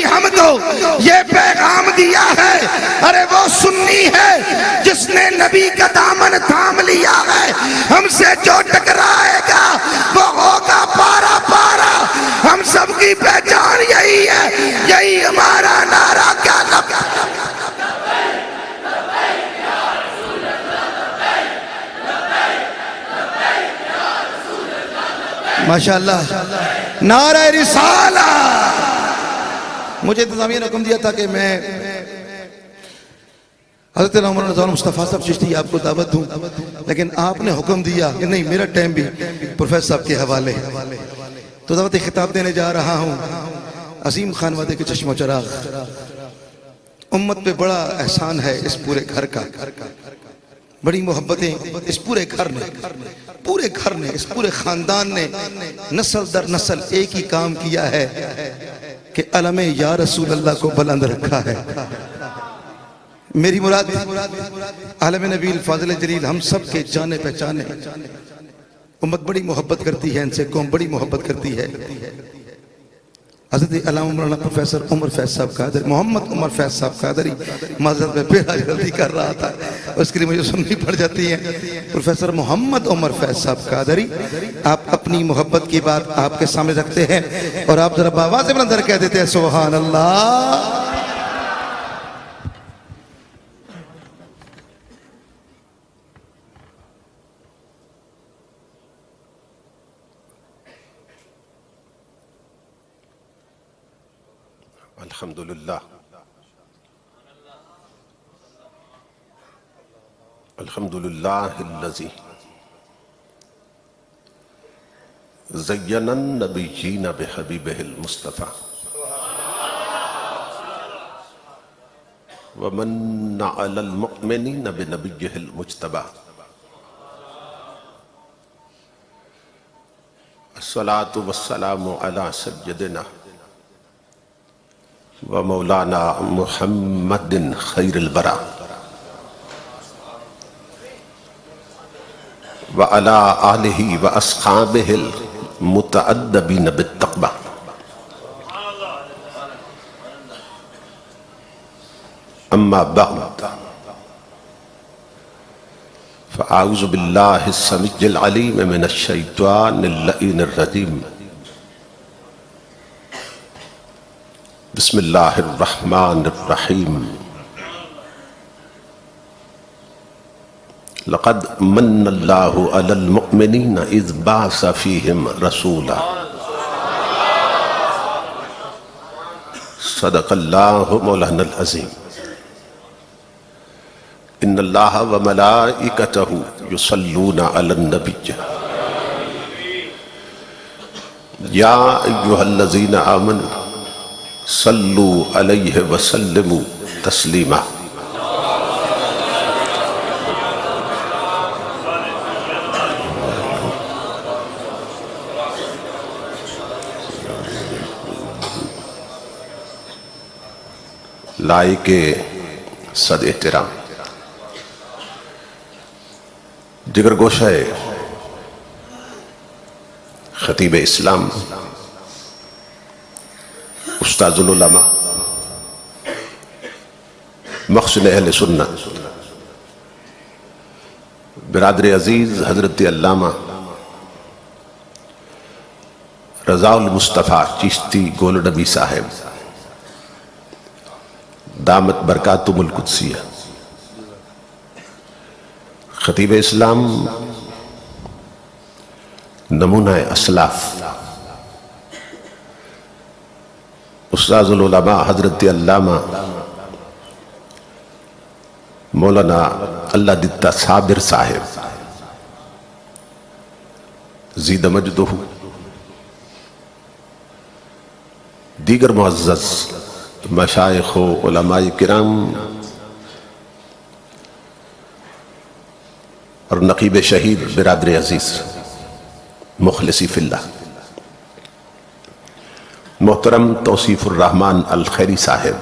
ہم کو یہ پیغام دیا ہے، ارے وہ سنی ہے جس نے نبی کا دامن تھام لیا ہے، ہم سے جو ٹکرائے گا وہ ہوگا پارا پارا۔ ہم سب کی پہچان یہی ہے، یہی ہمارا نعرہ کیا ماشاءاللہ نعرہ رسالہ۔ مجھے انتظامیہ نے حکم دیا تھا کہ میں حضرت مولانا رضوان مصطفیٰ صاحب چشتی آپ کو دعوت دوں، لیکن آپ نے حکم دیا کہ نہیں، میرا ٹائم بھی پروفیسر صاحب کے حوالے، تو دعوت خطاب دینے جا رہا ہوں۔ عظیم خانوادے کے چشم و چراغ، امت پہ بڑا احسان ہے اس پورے گھر کا، بڑی محبتیں اس پورے گھر نے، اس پورے خاندان نے نسل در نسل ایک ہی کام کیا ہے کہ علم یا رسول اللہ کو بلند رکھا ہے۔ میری مراد عالم نبی الفاضل جلیل ہم سب کے جانے پہچانے، امت بڑی محبت کرتی ہے ان سے، قوم بڑی محبت کرتی ہے۔ حضرت علامہ مولانا پروفیسر عمر فیض صاحب قادری، محمد عمر فیض صاحب قادری، معذرت میں پھر جلدی کر رہا تھا، اس کے لیے مجھے سننی پڑ جاتی ہے۔ پروفیسر محمد عمر فیض صاحب قادری، آپ اپنی محبت کی بات آپ کے سامنے رکھتے ہیں اور آپ ذرا بآواز بلند کہہ دیتے ہیں سبحان اللہ۔ الحمدللہ الحمدللہ الذی زین النبیین بحبیبہ المصطفیٰ ومن علی المؤمنین بنبیہ المجتبیٰ الصلاة والسلام علی سیدنا ومولانا محمد خیر البرا وعلى آلہ واصحابہ المتأدبین بالتقوی۔ اما بعد فاعوذ باللہ السمیع العلیم من الشیطان اللعین الرجیم۔ بسم اللہ الرحمن الرحیم۔ لقد من اللہ علی المؤمنین اذ بعث فیہم رسولا صدق اللہ مولانا العظیم۔ ان اللہ وملائکتہ یصلون علی النبی یا ایہا الذین آمنوا صلو علیہ وسلموا تسلیما۔ لائق صد احترام جگر گوشہ خطیب اسلام، استاذ العلماء، مخزن اہل سنت، برادر عزیز حضرت علامہ رضا المصطفیٰ چشتی گولڈ نبی صاحب دامت برکاتم القدسیہ، خطیب اسلام، نمونہ اسلاف، استاذ العلماء حضرت علامہ مولانا اللہ دتا صابر صاحب زید مجدہ، دیگر معزز مشائخ و علماء کرام اور نقیب شہید برادر عزیز مخلصی فی اللہ، محترم توصیف الرحمن الخیری صاحب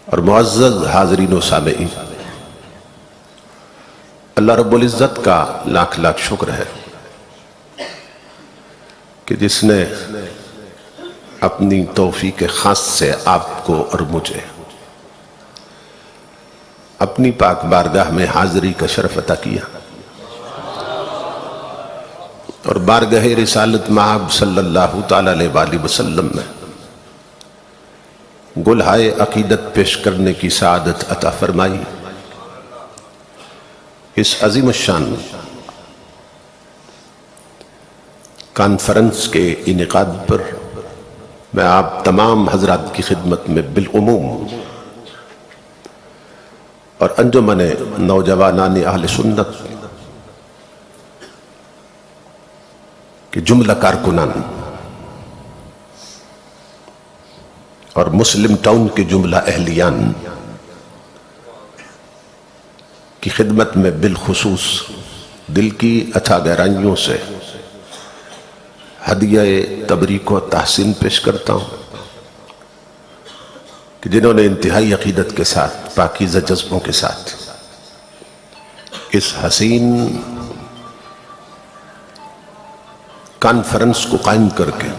اور معزز حاضرین و سامعین، اللہ رب العزت کا لاکھ لاکھ شکر ہے کہ جس نے اپنی توفیق خاص سے آپ کو اور مجھے اپنی پاک بارگاہ میں حاضری کا شرف عطا کیا اور بارگاہ رسالت مآب صلی اللہ تعالی علیہ وآلہ وسلم میں گلہائے عقیدت پیش کرنے کی سعادت عطا فرمائی۔ اس عظیم الشان کانفرنس کے انعقاد پر میں آپ تمام حضرات کی خدمت میں بالعموم اور انجمن نوجوانان اہل سنت کے جملہ کارکنان اور مسلم ٹاؤن کے جملہ اہلیان کی خدمت میں بالخصوص دل کی اتھا گہرائیوں سے ہدیہ تبریک و تحسین پیش کرتا ہوں کہ جنہوں نے انتہائی عقیدت کے ساتھ پاکیزہ جذبوں کے ساتھ اس حسین کانفرنس کو قائم کر کے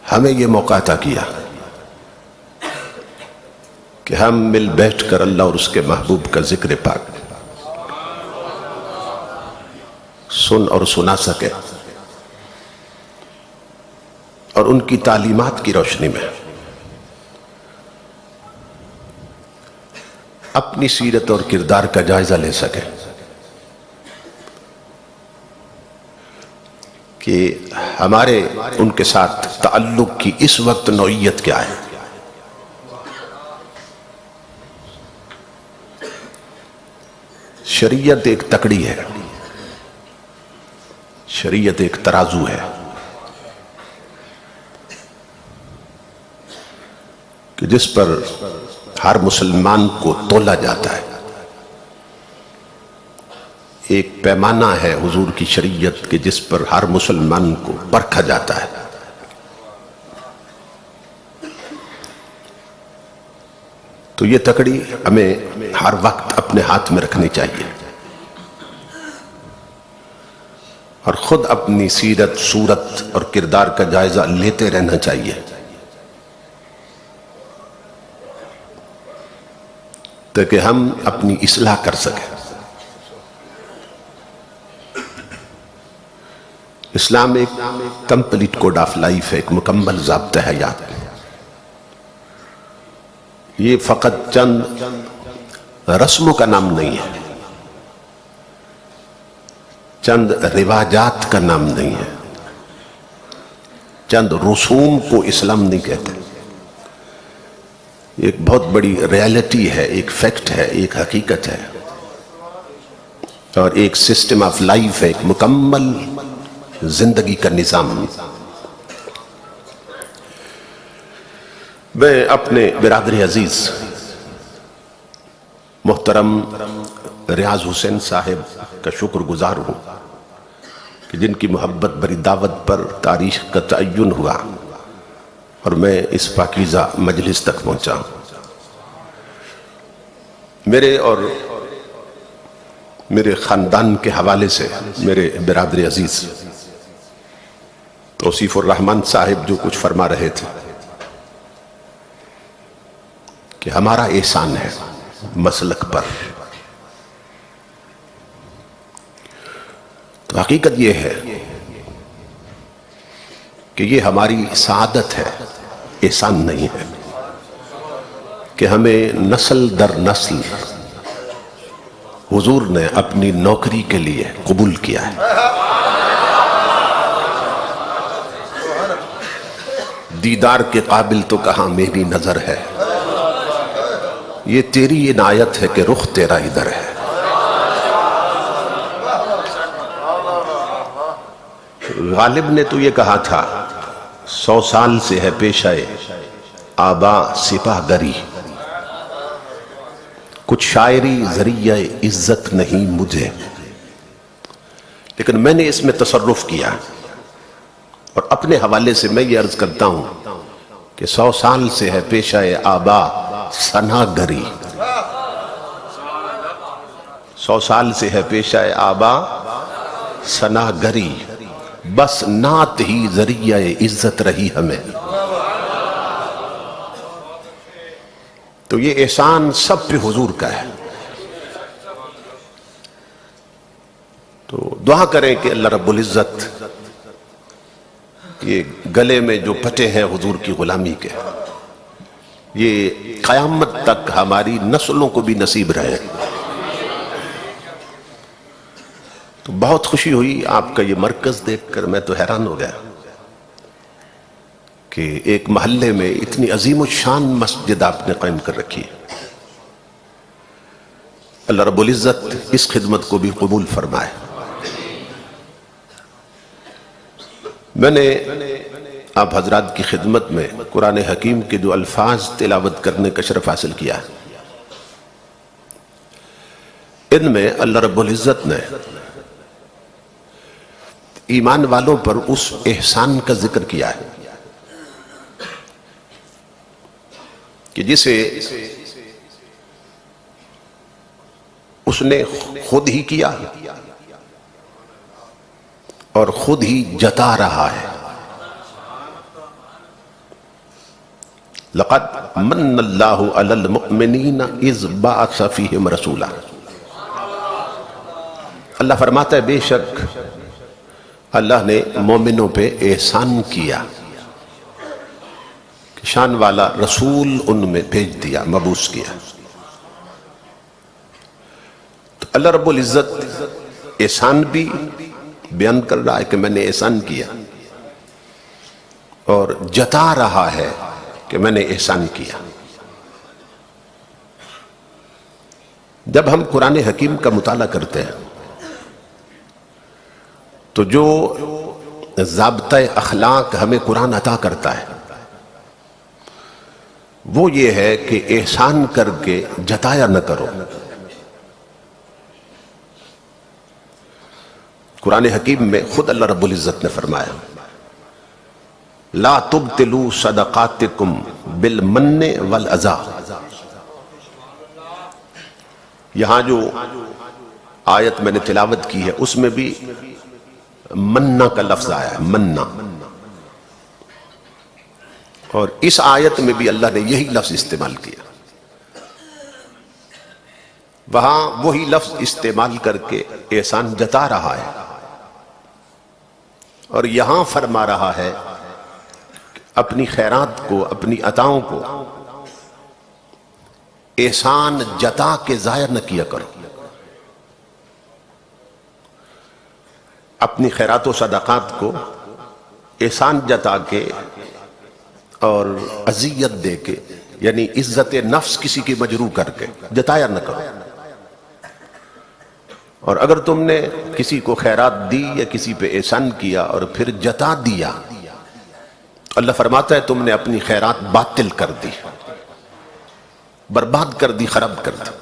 ہمیں یہ موقع عطا کیا کہ ہم مل بیٹھ کر اللہ اور اس کے محبوب کا ذکر پاک سن اور سنا سکے اور ان کی تعلیمات کی روشنی میں اپنی سیرت اور کردار کا جائزہ لے سکے کہ ہمارے ان کے ساتھ تعلق کی اس وقت نوعیت کیا ہے۔ شریعت ایک تکڑی ہے، شریعت ایک ترازو ہے کہ جس پر ہر مسلمان کو تولا جاتا ہے، ایک پیمانہ ہے حضور کی شریعت کے جس پر ہر مسلمان کو پرکھا جاتا ہے۔ تو یہ تکڑی ہمیں ہر وقت اپنے ہاتھ میں رکھنی چاہیے اور خود اپنی سیرت، صورت اور کردار کا جائزہ لیتے رہنا چاہیے تاکہ ہم اپنی اصلاح کر سکیں۔ اسلام ایک کمپلیٹ کوڈ آف لائف ہے، ایک مکمل ضابطہ حیات۔ یہ فقط چند رسموں کا نام نہیں ہے، چند رواجات کا نام نہیں ہے، چند رسوم کو اسلام نہیں کہتے۔ ایک بہت بڑی ریالٹی ہے، ایک فیکٹ ہے، ایک حقیقت ہے اور ایک سسٹم آف لائف ہے، ایک مکمل زندگی کا نظام۔ میں اپنے برادر عزیز محترم ریاض حسین صاحب کا شکر گزار ہوں کہ جن کی محبت بری دعوت پر تاریخ کا تعین ہوا اور میں اس پاکیزہ مجلس تک پہنچا ہوں۔ میرے اور میرے خاندان کے حوالے سے میرے برادر عزیز توصیف الرحمن صاحب جو کچھ فرما رہے تھے کہ ہمارا احسان ہے مسلک پر، تو حقیقت یہ ہے کہ یہ ہماری سعادت ہے، احسان نہیں ہے کہ ہمیں نسل در نسل حضور نے اپنی نوکری کے لیے قبول کیا ہے۔ دیدار کے قابل تو کہاں میری نظر ہے، یہ تیری عنایت ہے کہ رخ تیرا ادھر ہے۔ غالب نے تو یہ کہا تھا 100 سال سے ہے پیشہ آبا سپاہ گری، کچھ شاعری ذریعہ عزت نہیں مجھے، لیکن میں نے اس میں تصرف کیا اور اپنے حوالے سے میں یہ عرض کرتا ہوں کہ 100 سال سے ہے پیشہ آبا ثنا گری، 100 سال سے ہے پیشہ آبا ثنا گری، بس نعت ہی ذریعہ عزت رہی ہمیں. تو یہ احسان سب پہ حضور کا ہے. تو دعا کریں کہ اللہ رب العزت یہ گلے میں جو پٹے ہیں حضور کی غلامی کے، یہ قیامت تک ہماری نسلوں کو بھی نصیب رہے. تو بہت خوشی ہوئی آپ کا یہ مرکز دیکھ کر. میں تو حیران ہو گیا کہ ایک محلے میں اتنی عظیم الشان مسجد آپ نے قائم کر رکھی ہے. اللہ رب العزت اس خدمت کو بھی قبول فرمائے. میں نے آپ حضرات کی خدمت میں قرآن حکیم کے جو الفاظ تلاوت کرنے کا شرف حاصل کیا ہے، ان میں اللہ رب العزت نے ایمان والوں پر اس احسان کا ذکر کیا ہے کہ جسے اس نے خود ہی کیا اور خود ہی جتا رہا ہے. لقد من اللہ علی المؤمنین اذ بعث فیہم رسولا. اللہ فرماتا ہے بے شک اللہ نے مومنوں پہ احسان کیا، شان والا رسول ان میں بھیج دیا، مبعوث کیا. تو اللہ رب العزت احسان بھی بیان کر رہا ہے کہ میں نے احسان کیا، اور جتا رہا ہے کہ میں نے احسان کیا. جب ہم قرآن حکیم کا مطالعہ کرتے ہیں تو جو ضابطہ اخلاق ہمیں قرآن عطا کرتا ہے وہ یہ ہے کہ احسان کر کے جتایا نہ کرو. قرآن حکیم میں خود اللہ رب العزت نے فرمایا لا تبطلوا صدقاتکم بالمن والاذی. یہاں جو آیت میں نے تلاوت کی ہے اس میں بھی مننا کا لفظ آیا ہے، مننا. اور اس آیت میں بھی اللہ نے یہی لفظ استعمال کیا. وہاں وہی لفظ استعمال کر کے احسان جتا رہا ہے، اور یہاں فرما رہا ہے کہ اپنی خیرات کو، اپنی عطاؤں کو احسان جتا کے ضائع نہ کیا کرو. اپنی خیرات و صدقات کو احسان جتا کے اور اذیت دے کے، یعنی عزت نفس کسی کی مجروح کر کے جتایا نہ کرو. اور اگر تم نے کسی کو خیرات دی یا کسی پہ احسان کیا اور پھر جتا دیا، اللہ فرماتا ہے تم نے اپنی خیرات باطل کر دی، برباد کر دی، خراب کر دی.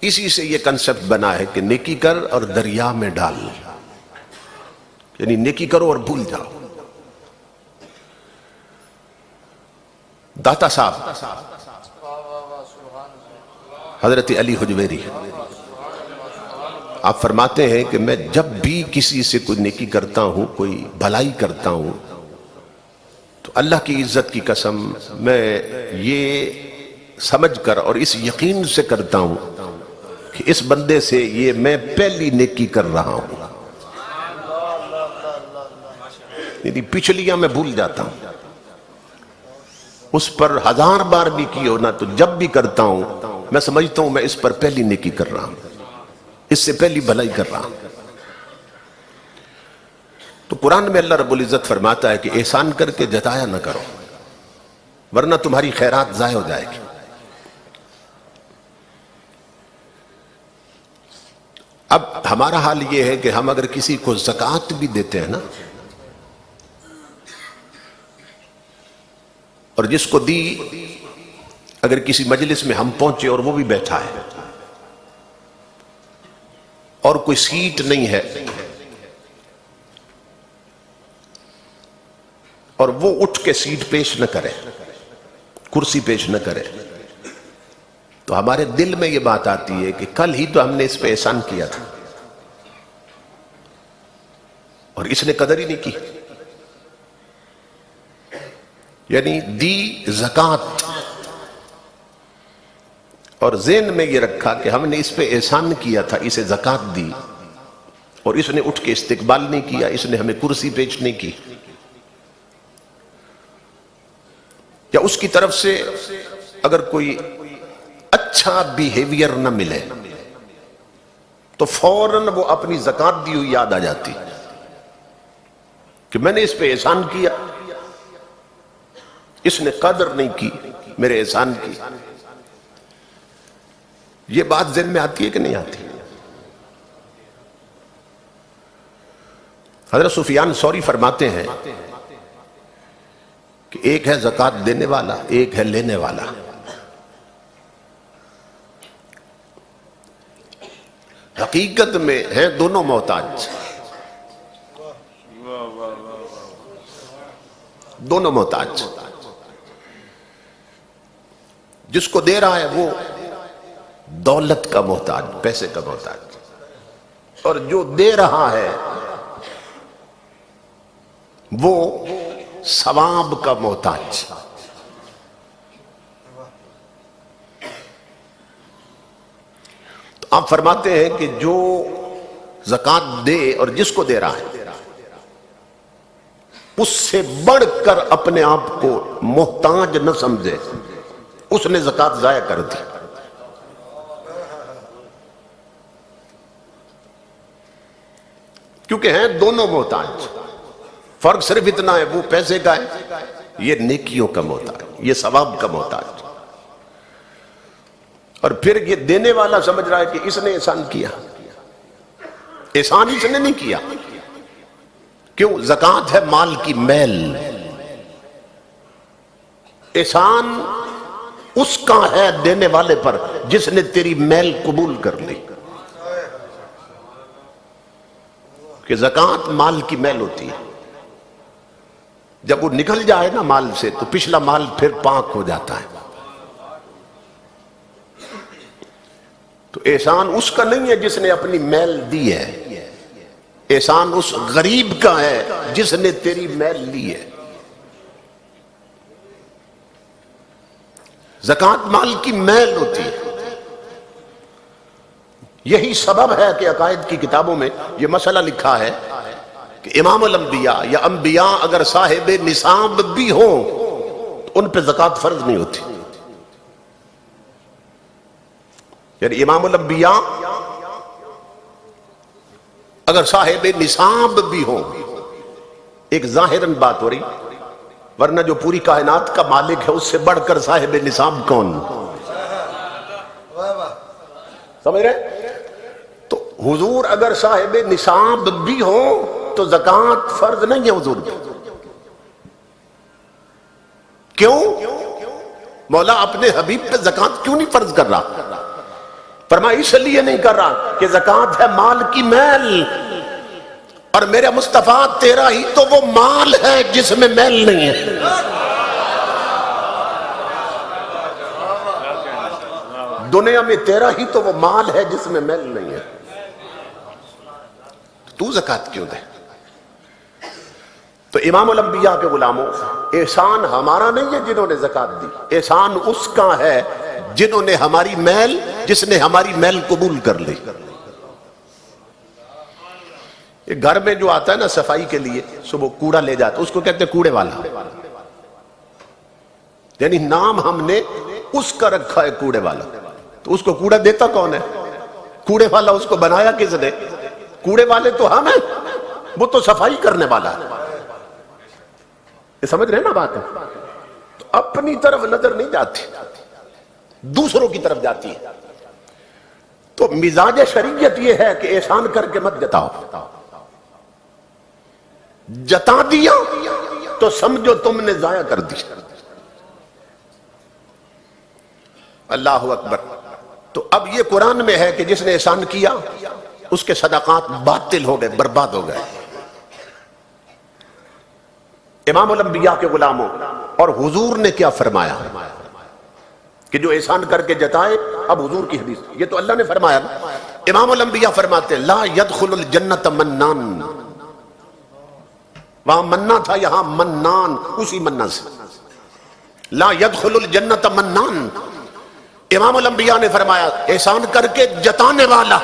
اسی سے یہ کنسپٹ بنا ہے کہ نیکی کر اور دریا میں ڈال، یعنی نیکی کرو اور بھول جاؤ. داتا صاحب حضرت علی حجویری آپ فرماتے ہیں کہ میں جب بھی کسی سے کوئی نیکی کرتا ہوں، کوئی بھلائی کرتا ہوں، تو اللہ کی عزت کی قسم میں یہ سمجھ کر اور اس یقین سے کرتا ہوں کہ اس بندے سے یہ میں پہلی نیکی کر رہا ہوں. یعنی پچھلیاں میں بھول جاتا ہوں، اس پر 1000 بار بھی کی ہو نا، تو جب بھی کرتا ہوں میں سمجھتا ہوں میں اس پر پہلی نیکی کر رہا ہوں، اس سے پہلی بھلائی کر رہا ہوں. تو قرآن میں اللہ رب العزت فرماتا ہے کہ احسان کر کے جتایا نہ کرو ورنہ تمہاری خیرات ضائع ہو جائے گی. اب ہمارا حال یہ ہے کہ ہم اگر کسی کو زکوٰۃ بھی دیتے ہیں نا، اور جس کو دی اگر کسی مجلس میں ہم پہنچے اور وہ بھی بیٹھا ہے اور کوئی سیٹ نہیں ہے اور وہ اٹھ کے سیٹ پیش نہ کرے، کرسی پیش نہ کرے، تو ہمارے دل میں یہ بات آتی ہے کہ کل ہی تو ہم نے اس پہ احسان کیا تھا، اور اس نے قدر ہی نہیں کی. یعنی دی زکوٰۃ اور ذہن میں یہ رکھا کہ ہم نے اس پہ احسان کیا تھا، اسے زکوٰۃ دی، اور اس نے اٹھ کے استقبال نہیں کیا، اس نے ہمیں کرسی پیش نہیں کی. یا اس کی طرف سے اگر کوئی اچھا بیہیویئر نہ ملے تو فوراً وہ اپنی زکوٰۃ دی ہوئی یاد آ جاتی کہ میں نے اس پہ احسان کیا، اس نے قدر نہیں کی میرے احسان کی. یہ بات ذہن میں آتی ہے کہ نہیں آتی؟ حضرت سفیان ثوری فرماتے ہیں کہ ایک ہے زکوٰۃ دینے والا، ایک ہے لینے والا. حقیقت میں ہیں دونوں محتاج، دونوں محتاج. جس کو دے رہا ہے وہ دولت کا محتاج، پیسے کا محتاج، اور جو دے رہا ہے وہ ثواب کا محتاج. تو آپ فرماتے ہیں کہ جو زکوٰۃ دے اور جس کو دے رہا ہے اس سے بڑھ کر اپنے آپ کو محتاج نہ سمجھے، اس نے زکوٰۃ ضائع کر دی. کیونکہ ہیں دونوں محتاج، فرق صرف اتنا ہے، وہ پیسے کا ہے، یہ نیکیوں کا محتاج، یہ ثواب کا محتاج. اور پھر یہ دینے والا سمجھ رہا ہے کہ اس نے احسان کیا. احسان اس نے نہیں کیا. کیوں؟ زکوٰۃ ہے مال کی میل. احسان اس کا ہے دینے والے پر جس نے تیری میل قبول کر لی. کہ زکوٰۃ مال کی میل ہوتی ہے، جب وہ نکل جائے نا مال سے تو پچھلا مال پھر پاک ہو جاتا ہے. تو احسان اس کا نہیں ہے جس نے اپنی میل دی ہے، احسان اس غریب کا ہے جس نے تیری میل لی ہے. زکوٰۃ مال کی میل ہوتی ہے. یہی سبب ہے کہ عقائد کی کتابوں میں یہ مسئلہ لکھا ہے کہ امام الانبیاء یا انبیاء اگر صاحب نصاب بھی ہوں تو ان پہ زکوٰۃ فرض نہیں ہوتی. یعنی امام الانبیاء اگر صاحب نصاب بھی ہوں، ایک ظاہراً بات ہو رہی، ورنہ جو پوری کائنات کا مالک ہے اس سے بڑھ کر صاحب نصاب کون؟ سمجھ رہے؟ تو حضور اگر صاحب نصاب بھی ہوں تو زکوٰۃ فرض نہیں ہے حضور پہ. کیوں؟ مولا اپنے حبیب پہ زکوٰۃ کیوں نہیں فرض کر رہا؟ فرمایا اس لیے نہیں کر رہا کہ زکوٰۃ ہے مال کی میل، اور میرے مصطفیٰ تیرا ہی تو وہ مال ہے جس میں میل نہیں ہے. دنیا میں تیرا ہی تو وہ مال ہے جس میں میل نہیں ہے، تو زکوٰۃ کیوں دے؟ تو امام الانبیاء کے غلاموں، احسان ہمارا نہیں ہے جنہوں نے زکوٰۃ دی، احسان اس کا ہے جنہوں نے ہماری میل، جس نے ہماری میل قبول کر لی. گھر میں جو آتا ہے نا صفائی کے لیے، صبح کوڑا لے جاتا اس کو کہتے ہیں کوڑے والا. یعنی نام ہم نے اس کا رکھا ہے کوڑے والا. تو اس کو کوڑا دیتا کون ہے؟ کوڑے والا اس کو بنایا کس نے؟ کوڑے والے تو ہم ہیں، وہ تو صفائی کرنے والا ہے. یہ سمجھ رہے نا بات ہے؟ تو اپنی طرف نظر نہیں جاتی، دوسروں کی طرف جاتی ہے. تو مزاج شریعت یہ ہے کہ احسان کر کے مت جتاؤ. جتا دیا تو سمجھو تم نے ضائع کر دی. اللہ اکبر. تو اب یہ قرآن میں ہے کہ جس نے احسان کیا اس کے صدقات باطل ہو گئے، برباد ہو گئے. امام الانبیاء کے غلاموں، اور حضور نے کیا فرمایا کہ جو احسان کر کے جتائے، اب حضور کی حدیث، یہ تو اللہ نے فرمایا نا. امام الانبیاء فرماتے ہیں لا يدخل الجنت منان، وہاں منا تھا، یہاں منان، اسی منا سے. لا يدخل الجنت منان. امام الانبیاء نے فرمایا احسان کر کے جتانے والا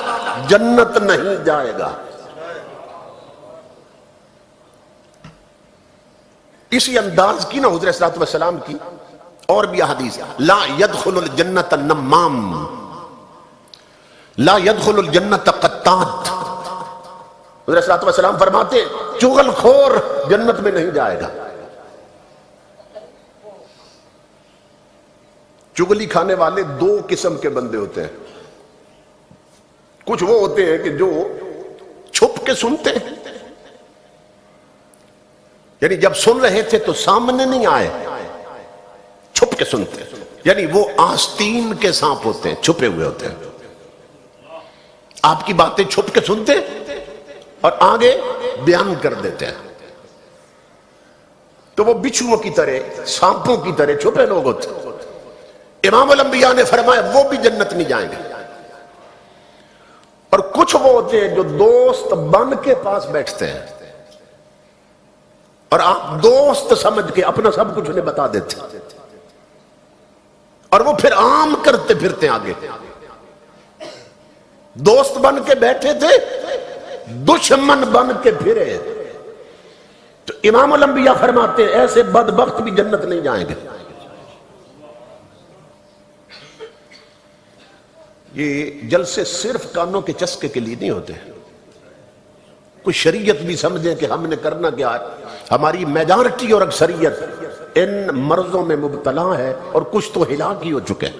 جنت نہیں جائے گا. اسی انداز کی نا حضور صلی اللہ علیہ وسلم کی اور بھی حدیث ہے. لا يدخل الجنت نمام، لا يدخل الجنت قطات. حضور صلی اللہ علیہ وسلم فرماتے چغل خور جنت میں نہیں جائے گا. چگلی کھانے والے دو قسم کے بندے ہوتے ہیں. کچھ وہ ہوتے ہیں کہ جو چھپ کے سنتے ہیں، یعنی جب سن رہے تھے تو سامنے نہیں آئے، چھپ کے سنتے ہیں. یعنی وہ آستین کے سانپ ہوتے ہیں، چھپے ہوئے ہوتے ہیں. آپ کی باتیں چھپ کے سنتے اور آگے بیان کر دیتے ہیں. تو وہ بچھوؤں کی طرح، سانپوں کی طرح چھپے لوگ ہوتے ہیں. امام الانبیاء نے فرمایا وہ بھی جنت نہیں جائیں گے. اور کچھ وہ ہوتے ہیں جو دوست بن کے پاس بیٹھتے ہیں اور آپ دوست سمجھ کے اپنا سب کچھ انہیں بتا دیتے ہیں، اور وہ پھر عام کرتے پھرتے آگے. دوست بن کے بیٹھے تھے، دشمن بن کے پھرے. تو امام الانبیاء فرماتے ہیں ایسے بدبخت بھی جنت نہیں جائیں گے. یہ جلسے صرف کانوں کے چسکے کے لیے نہیں ہوتے. کوئی شریعت بھی سمجھیں کہ ہم نے کرنا کیا ہے. ہماری میجارٹی اور اکثریت ان مرضوں میں مبتلا ہے اور کچھ تو ہلاک ہی ہو چکے ہیں.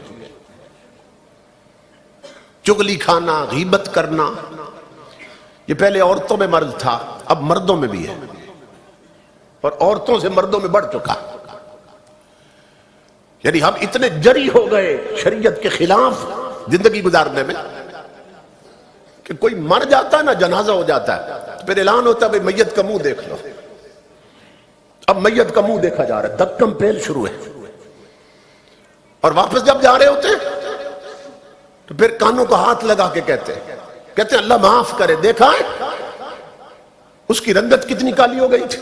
چغلی کھانا، غیبت کرنا، یہ پہلے عورتوں میں مرض تھا، اب مردوں میں بھی ہے، اور عورتوں سے مردوں میں بڑھ چکا. یعنی ہم اتنے جری ہو گئے شریعت کے خلاف زندگی گزارنے میں کہ کوئی مر جاتا ہے نا، جنازہ ہو جاتا ہے، پھر اعلان ہوتا ہے بھئی میت کا منہ دیکھ لو. اب میت کا منہ دیکھا جا رہا ہے، دھکم پھیل شروع ہے. اور واپس جب جا رہے ہوتے تو پھر کانوں کو ہاتھ لگا کے کہتے ہیں اللہ معاف کرے، دیکھا ہے اس کی رنگت کتنی کالی ہو گئی تھی.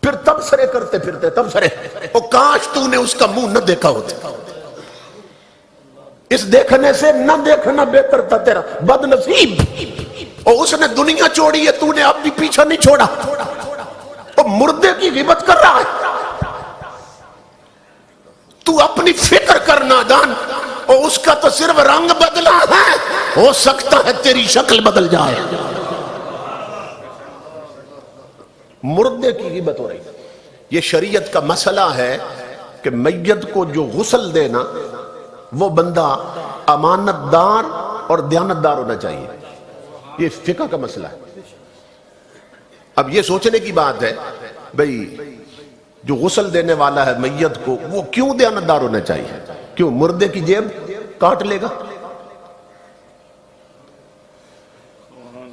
پھر تب سرے کرتے پھرتے، تب سرے، او کاش تو نے اس کا منہ نہ دیکھا ہوتا. اس دیکھنے سے نہ دیکھنا بہتر تھا تیرا، بد نصیب. اور اس نے دنیا چھوڑی ہے، تو نے اب بھی پیچھا نہیں چھوڑا. اور مردے کی غیبت کر رہا ہے. تو اپنی فکر کرنا جان، اور اس کا تو صرف رنگ بدلا ہے، ہو سکتا ہے تیری شکل بدل جائے. مردے کی غیبت ہو رہی ہے. یہ شریعت کا مسئلہ ہے کہ میت کو جو غسل دینا وہ بندہ امانت دار اور دیانت دار ہونا چاہیے. یہ فقہ کا مسئلہ ہے. اب یہ سوچنے کی بات ہے بھئی جو غسل دینے والا ہے میت کو وہ کیوں دیانت دار ہونا چاہیے؟ کیوں مردے کی جیب کاٹ لے گا؟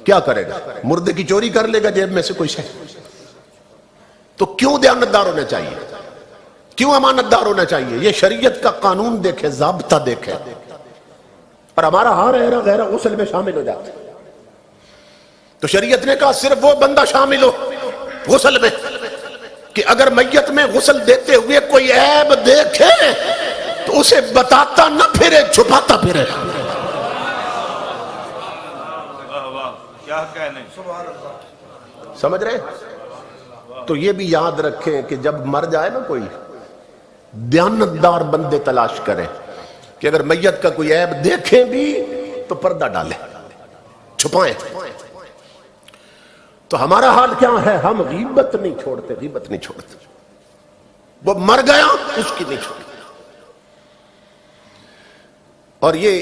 کیا کرے گا؟ مردے کی چوری کر لے گا جیب میں سے کوئی شے. تو کیوں دیانت دار ہونا چاہیے؟ کیوں امانت دار ہونا چاہیے؟ یہ شریعت کا قانون دیکھے، ضابطہ دیکھے. اور ہمارا ہار غیرہ غسل میں شامل ہو جاتا ہے. تو شریعت نے کہا صرف وہ بندہ شامل ہو غسل میں کہ اگر میت میں غسل دیتے ہوئے کوئی عیب دیکھے تو اسے بتاتا نہ پھرے، چھپاتا پھرے. سمجھ رہے؟ تو یہ بھی یاد رکھیں کہ جب مر جائے نا کوئی، دیانتدار بندے تلاش کریں کہ اگر میت کا کوئی عیب دیکھیں بھی تو پردہ ڈالیں، چھپائیں. تو ہمارا حال کیا ہے؟ ہم غیبت نہیں چھوڑتے، غیبت نہیں چھوڑتے. وہ مر گیا اس کی نہیں چھوڑتے. اور یہ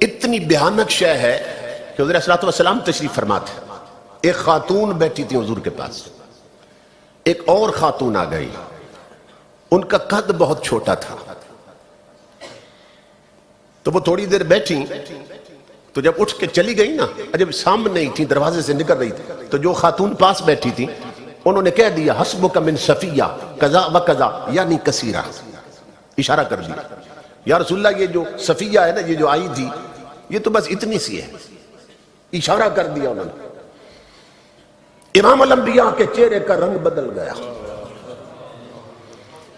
اتنی بھیانک شے ہے کہ حضور صلی اللہ علیہ وسلم تشریف فرماتے. ایک خاتون بیٹھی تھی حضور کے پاس، ایک اور خاتون آ گئی. ان کا قد بہت چھوٹا تھا. تو وہ تھوڑی دیر بیٹھی، تو جب اٹھ کے چلی گئی نا، جب سامنے ہی تھی، دروازے سے نکل رہی تھی، تو جو خاتون پاس بیٹھی تھی انہوں نے کہہ دیا حسبک من صفیہ کذا و کذا، یعنی کثیرہ. اشارہ کر دیا یا رسول اللہ یہ جو صفیہ ہے نا، یہ جو آئی تھی یہ تو بس اتنی سی ہے. اشارہ کر دیا انہوں نے. امام الانبیاء کے چہرے کا رنگ بدل گیا.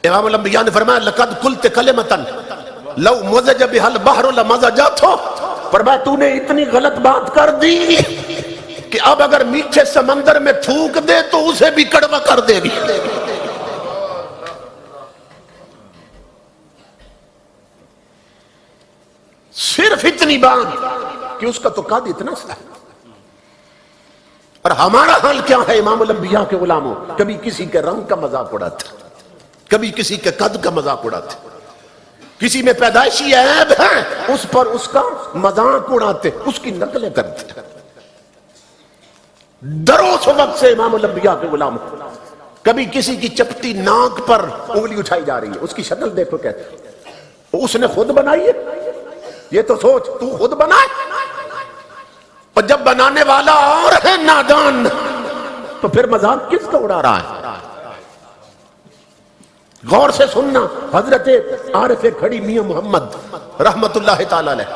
امام الانبیاء نے فرمایا لقد قلت کلمۃ لو مزج بها البحر لمزجته. فرمایا تو نے اتنی غلط بات کر دی کہ اب اگر میٹھے سمندر میں تھوک دے تو اسے بھی کڑوا کر دے گی. صرف اتنی بات کہ اس کا تو قد اتنا سا ہے. اور ہمارا حال کیا ہے امام الانبیاء کے غلاموں؟ کبھی کسی کے رنگ کا مذاق اڑاتے، کبھی کسی کے قد کا مذاق اڑاتے، کسی میں پیدائشی عیب ہے اس پر اس کا مذاق اڑاتے، اس کی نقلیں کرتے. ڈرو اس وقت سے امام الانبیاء کے غلاموں. کبھی کسی کی چپٹی ناک پر انگلی اٹھائی جا رہی ہے، اس کی شکل دیکھو کہتے اس نے خود بنائی ہے. یہ تو سوچ تو خود بنائے، اور جب بنانے والا اور ہے نادان تو پھر مذاق کس کا اڑا رہا ہے؟ غور سے سننا. حضرت عارف کھڑی میاں محمد رحمت اللہ تعالی علیہ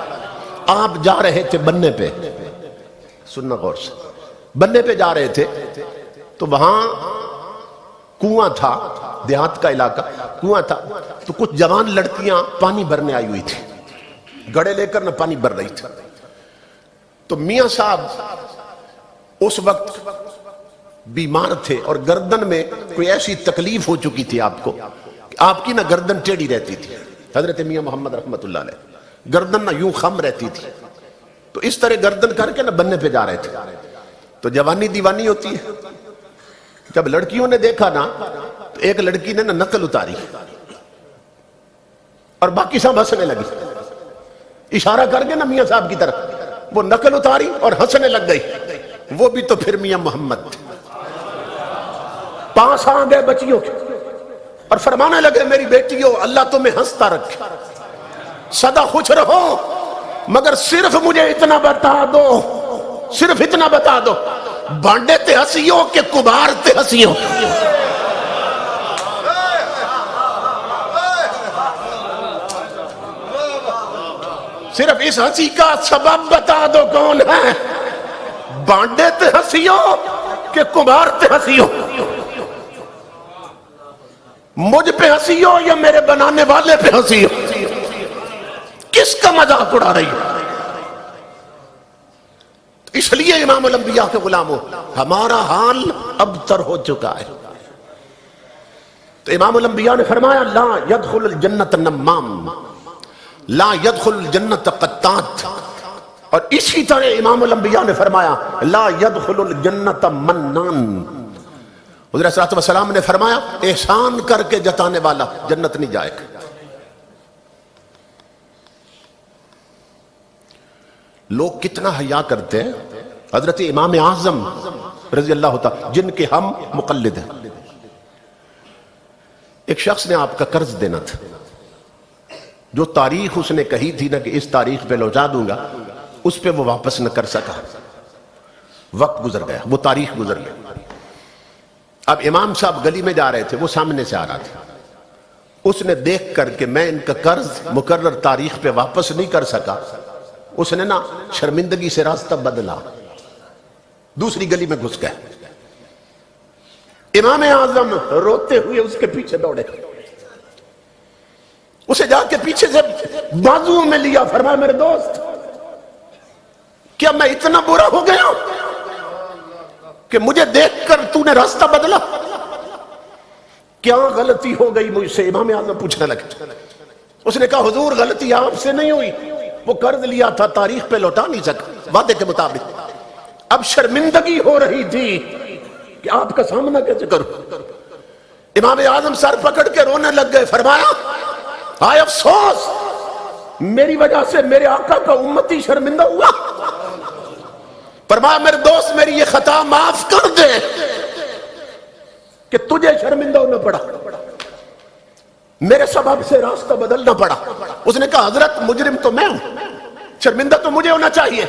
آپ جا رہے تھے بننے پہ. سننا غور سے. بننے پہ جا رہے تھے تو وہاں کنواں تھا، دیہات کا علاقہ، کنواں تھا. تو کچھ جوان لڑکیاں پانی بھرنے آئی ہوئی تھی، گڑے لے کر نہ پانی بھر رہی تھی. تو میاں صاحب اس وقت بیمار تھے اور گردن میں کوئی ایسی تکلیف ہو چکی تھی آپ کو کہ آپ کی نہ گردن ٹیڑھی رہتی تھی. حضرت میاں محمد رحمت اللہ علیہ گردن نہ یوں خم رہتی تھی. تو اس طرح گردن کر کے نہ بننے پہ جا رہے تھے. تو جوانی دیوانی ہوتی ہے. جب لڑکیوں نے دیکھا نا تو ایک لڑکی نے نقل اتاری اور باقی سب ہنسنے لگی. اشارہ کر کے نا میاں صاحب کی طرف وہ نقل اتاری اور ہنسنے لگ گئی. وہ بھی تو پھر میاں محمد. پاس آ گئے بچیوں کے اور فرمانے لگے میری بیٹیوں اللہ تمہیں ہنستا رکھے، سدا خوش رہو، مگر صرف مجھے اتنا بتا دو، صرف اتنا بتا دو بانڈے تے ہنسیوں کہ کبار تے ہنسیوں. صرف اس ہنسی کا سبب بتا دو کون ہے، بانڈے تے ہنسیوں کہ کبار تے ہنسیوں، مجھ پہ ہنسی ہو یا میرے بنانے والے پہ ہنسی ہو، کس کا مذاق اڑا رہی ہو؟ اس لیے امام الانبیاء کے غلاموں ہمارا حال ابتر ہو چکا ہے. تو امام الانبیاء نے فرمایا لا يدخل الجنت نمام، لا يدخل الجنت قطات. اور اسی طرح امام الانبیاء نے فرمایا لا يدخل الجنت منان. حضرت صلی اللہ علیہ وسلم نے فرمایا احسان کر کے جتانے والا جنت نہیں جائے گا. لوگ کتنا حیا کرتے ہیں. حضرت امام اعظم رضی اللہ تعالی جن کے ہم مقلد ہیں، ایک شخص نے آپ کا قرض دینا تھا. جو تاریخ اس نے کہی تھی نا کہ اس تاریخ پہ لوٹا دوں گا، اس پہ وہ واپس نہ کر سکا. وقت گزر گیا، وہ تاریخ گزر گئی. اب امام صاحب گلی میں جا رہے تھے، وہ سامنے سے آ رہا تھا. اس نے دیکھ کر کہ میں ان کا قرض مقرر تاریخ پہ واپس نہیں کر سکا، اس نے نا شرمندگی سے راستہ بدلا، دوسری گلی میں گھس گئے. امام اعظم روتے ہوئے اس کے پیچھے دوڑے، اسے جا کے پیچھے سے بازو میں لیا، فرمایا میرے دوست کیا میں اتنا برا ہو گیا کہ مجھے دیکھ کر تو نے راستہ بدلا؟ کیا غلطی ہو گئی مجھ سے؟ امام اعظم پوچھنے لگے. اس نے کہا حضور غلطی آپ سے نہیں ہوئی، وہ قرض لیا تھا تاریخ پہ لوٹا نہیں سکا وعدے کے مطابق. اب شرمندگی ہو رہی تھی کہ آپ کا سامنا کیسے کروں. امام اعظم سر پکڑ کے رونے لگ گئے. فرمایا ہائے افسوس، میری وجہ سے میرے آقا کا امتی شرمندہ ہوا. فرمایا میرے دوست میری یہ خطا معاف کر دے کہ تجھے شرمندہ ہونا پڑا، میرے سبب سے راستہ بدلنا پڑا. اس نے کہا حضرت مجرم تو میں ہوں، شرمندہ تو مجھے ہونا چاہیے،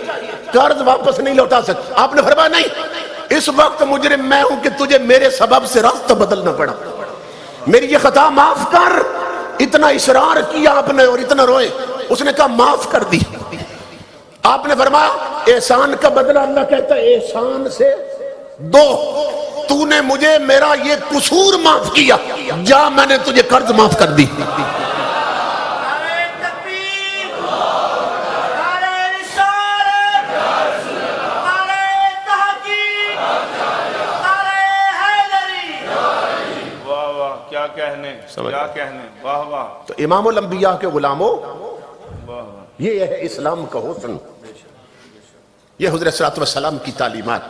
قرض واپس نہیں لوٹا سکتا. آپ نے فرمایا نہیں، اس وقت مجرم میں ہوں کہ تجھے میرے سبب سے راستہ بدلنا پڑا، میری یہ خطا معاف کر. اتنا اصرار کیا آپ نے اور اتنا روئے. اس نے کہا معاف کر دی. آپ نے فرمایا احسان کا بدلہ اللہ کہتا ہے احسان سے دو، تو نے مجھے میرا یہ قصور معاف کیا، جا میں نے تجھے قرض معاف کر دی۔ کیا کہنے، واہ واہ۔ تو امام الانبیاء کے غلاموں، یہ ہے اسلام کا حسن، یہ حضرت صلی اللہ علیہ وسلم کی تعلیمات۔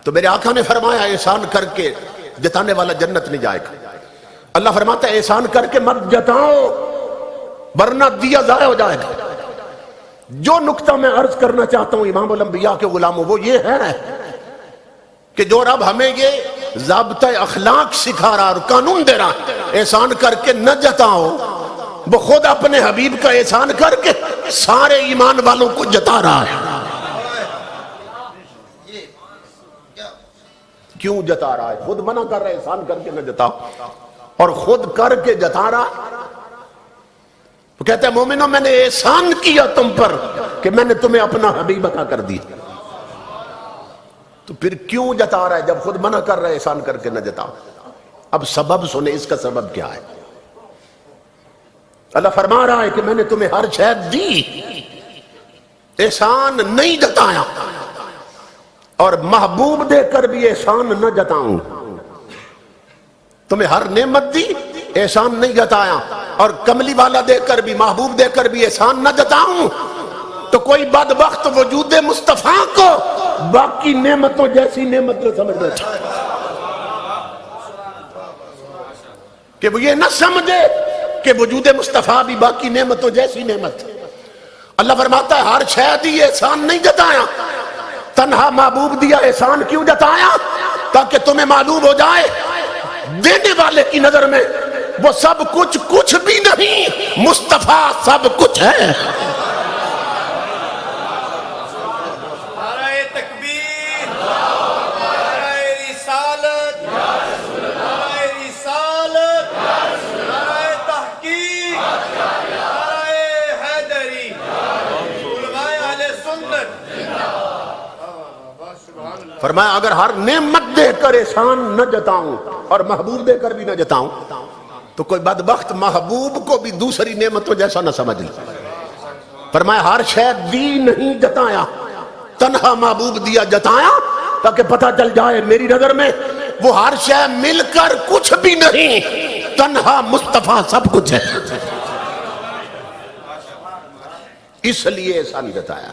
تو میرے آقا نے فرمایا احسان کر کے جتانے والا جنت نہیں جائے گا۔ اللہ فرماتا ہے احسان کر کے مت جتاؤ ورنہ دیا ضائع ہو جائے گا۔ جو نقطہ میں عرض کرنا چاہتا ہوں امام الانبیاء کے غلاموں، وہ یہ ہے کہ جو رب ہمیں یہ ضابطہ اخلاق سکھا رہا اور قانون دے رہا، احسان کر کے نہ جتاؤ، وہ خود اپنے حبیب کا احسان کر کے سارے ایمان والوں کو جتا رہا ہے۔ کیوں جتا رہا ہے؟ خود منع کر رہا ہے احسان کر کے نہ جتاؤ، اور خود کر کے جتا رہا۔ وہ کہتا ہے مومنوں میں نے احسان کیا تم پر کہ میں نے تمہیں اپنا حبیب عطا کر دی، تو پھر کیوں جتا رہا ہے جب خود منع کر رہا ہے احسان کر کے نہ جتاؤ؟ اب سبب سنے، اس کا سبب کیا ہے؟ اللہ فرما رہا ہے کہ میں نے تمہیں ہر شے دی، احسان نہیں جتایا، اور محبوب دے کر بھی احسان نہ جتاؤں۔ تمہیں ہر نعمت دی، احسان نہیں جتایا، اور کملی والا دے کر بھی، محبوب دے کر بھی احسان نہ جتاؤں، تو کوئی بدبخت وجود مصطفیٰ کو باقی نعمتوں جیسی نعمت نہ سمجھنا چاہیے، کہ وہ یہ نہ سمجھے کہ وجود مصطفیٰ بھی باقی نعمتوں جیسی نعمت۔ اللہ فرماتا ہے ہر شے دی، احسان نہیں جتایا، تنہا محبوب دیا، احسان کیوں جتایا؟ تاکہ تمہیں معلوم ہو جائے دینے والے کی نظر میں وہ سب کچھ کچھ بھی نہیں، مصطفیٰ سب کچھ ہے۔ فرمایا اگر ہر نعمت دے کر احسان نہ جتاؤں اور محبوب دے کر بھی نہ جتاؤں، تو کوئی بدبخت محبوب کو بھی دوسری نعمتوں جیسا نہ سمجھ لے۔ فرمایا ہر شے دی نہیں جتایا، تنہا محبوب دیا جتایا، تاکہ پتہ چل جائے میری نظر میں وہ ہر شے مل کر کچھ بھی نہیں، تنہا مصطفیٰ سب کچھ ہے، اس لیے احسان جتایا۔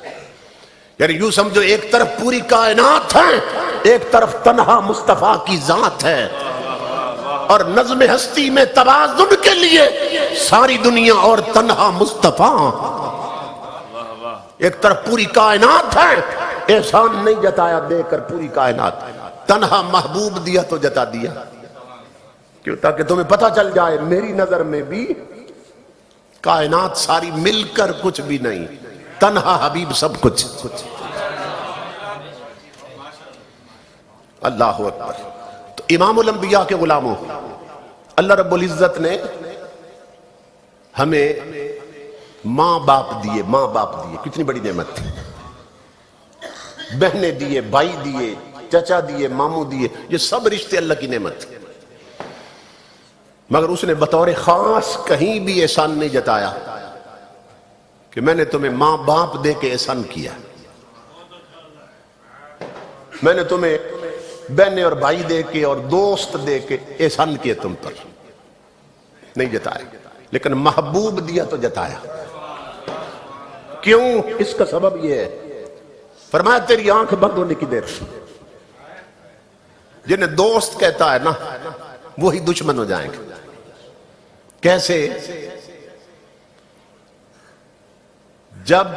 یعنی یوں سمجھو ایک طرف پوری کائنات ہے، ایک طرف تنہا مصطفیٰ کی ذات ہے، اور نظم ہستی میں توازن کے لیے ساری دنیا اور تنہا مصطفیٰ۔ ایک طرف پوری کائنات ہے، احسان نہیں جتایا دے کر پوری کائنات، تنہا محبوب دیا تو جتا دیا، کیوں؟ تاکہ تمہیں پتہ چل جائے میری نظر میں بھی کائنات ساری مل کر کچھ بھی نہیں، تنہا حبیب سب کچھ۔ اللہ اکبر۔ تو امام الانبیاء کے غلاموں، اللہ رب العزت نے ہمیں ماں باپ دیے، ماں باپ دیے، کتنی بڑی نعمت تھی۔ بہنیں دیے، بھائی دیے، چچا دیے، ماموں دیے، یہ سب رشتے اللہ کی نعمت تھی، مگر اس نے بطور خاص کہیں بھی احسان نہیں جتایا کہ میں نے تمہیں ماں باپ دے کے احسان کیا، میں نے تمہیں بہنیں اور بھائی دے کے اور دوست دے کے احسان کیا، تم پر نہیں جتایا، لیکن محبوب دیا تو جتایا۔ کیوں؟ اس کا سبب یہ ہے، فرمایا تیری آنکھ بند ہونے کی دیر، جنہیں دوست کہتا ہے نا وہی دشمن ہو جائیں گے۔ کیسے؟ جب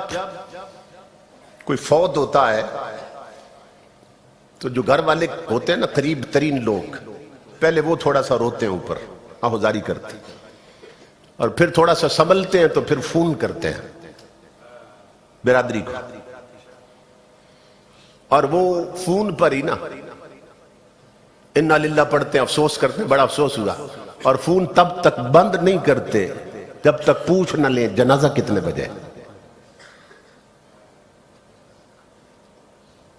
کوئی فوت ہوتا ہے تو جو گھر والے ہوتے ہیں نا قریب ترین لوگ، پہلے وہ تھوڑا سا روتے ہیں، اوپر آہوزاری کرتے ہیں، اور پھر تھوڑا سا سنبھلتے ہیں تو پھر فون کرتے ہیں برادری کو، اور وہ فون پر ہی نا انا للہ پڑھتے ہیں، افسوس کرتے ہیں بڑا افسوس ہوا، اور فون تب تک بند نہیں کرتے جب تک پوچھ نہ لیں جنازہ کتنے بجے۔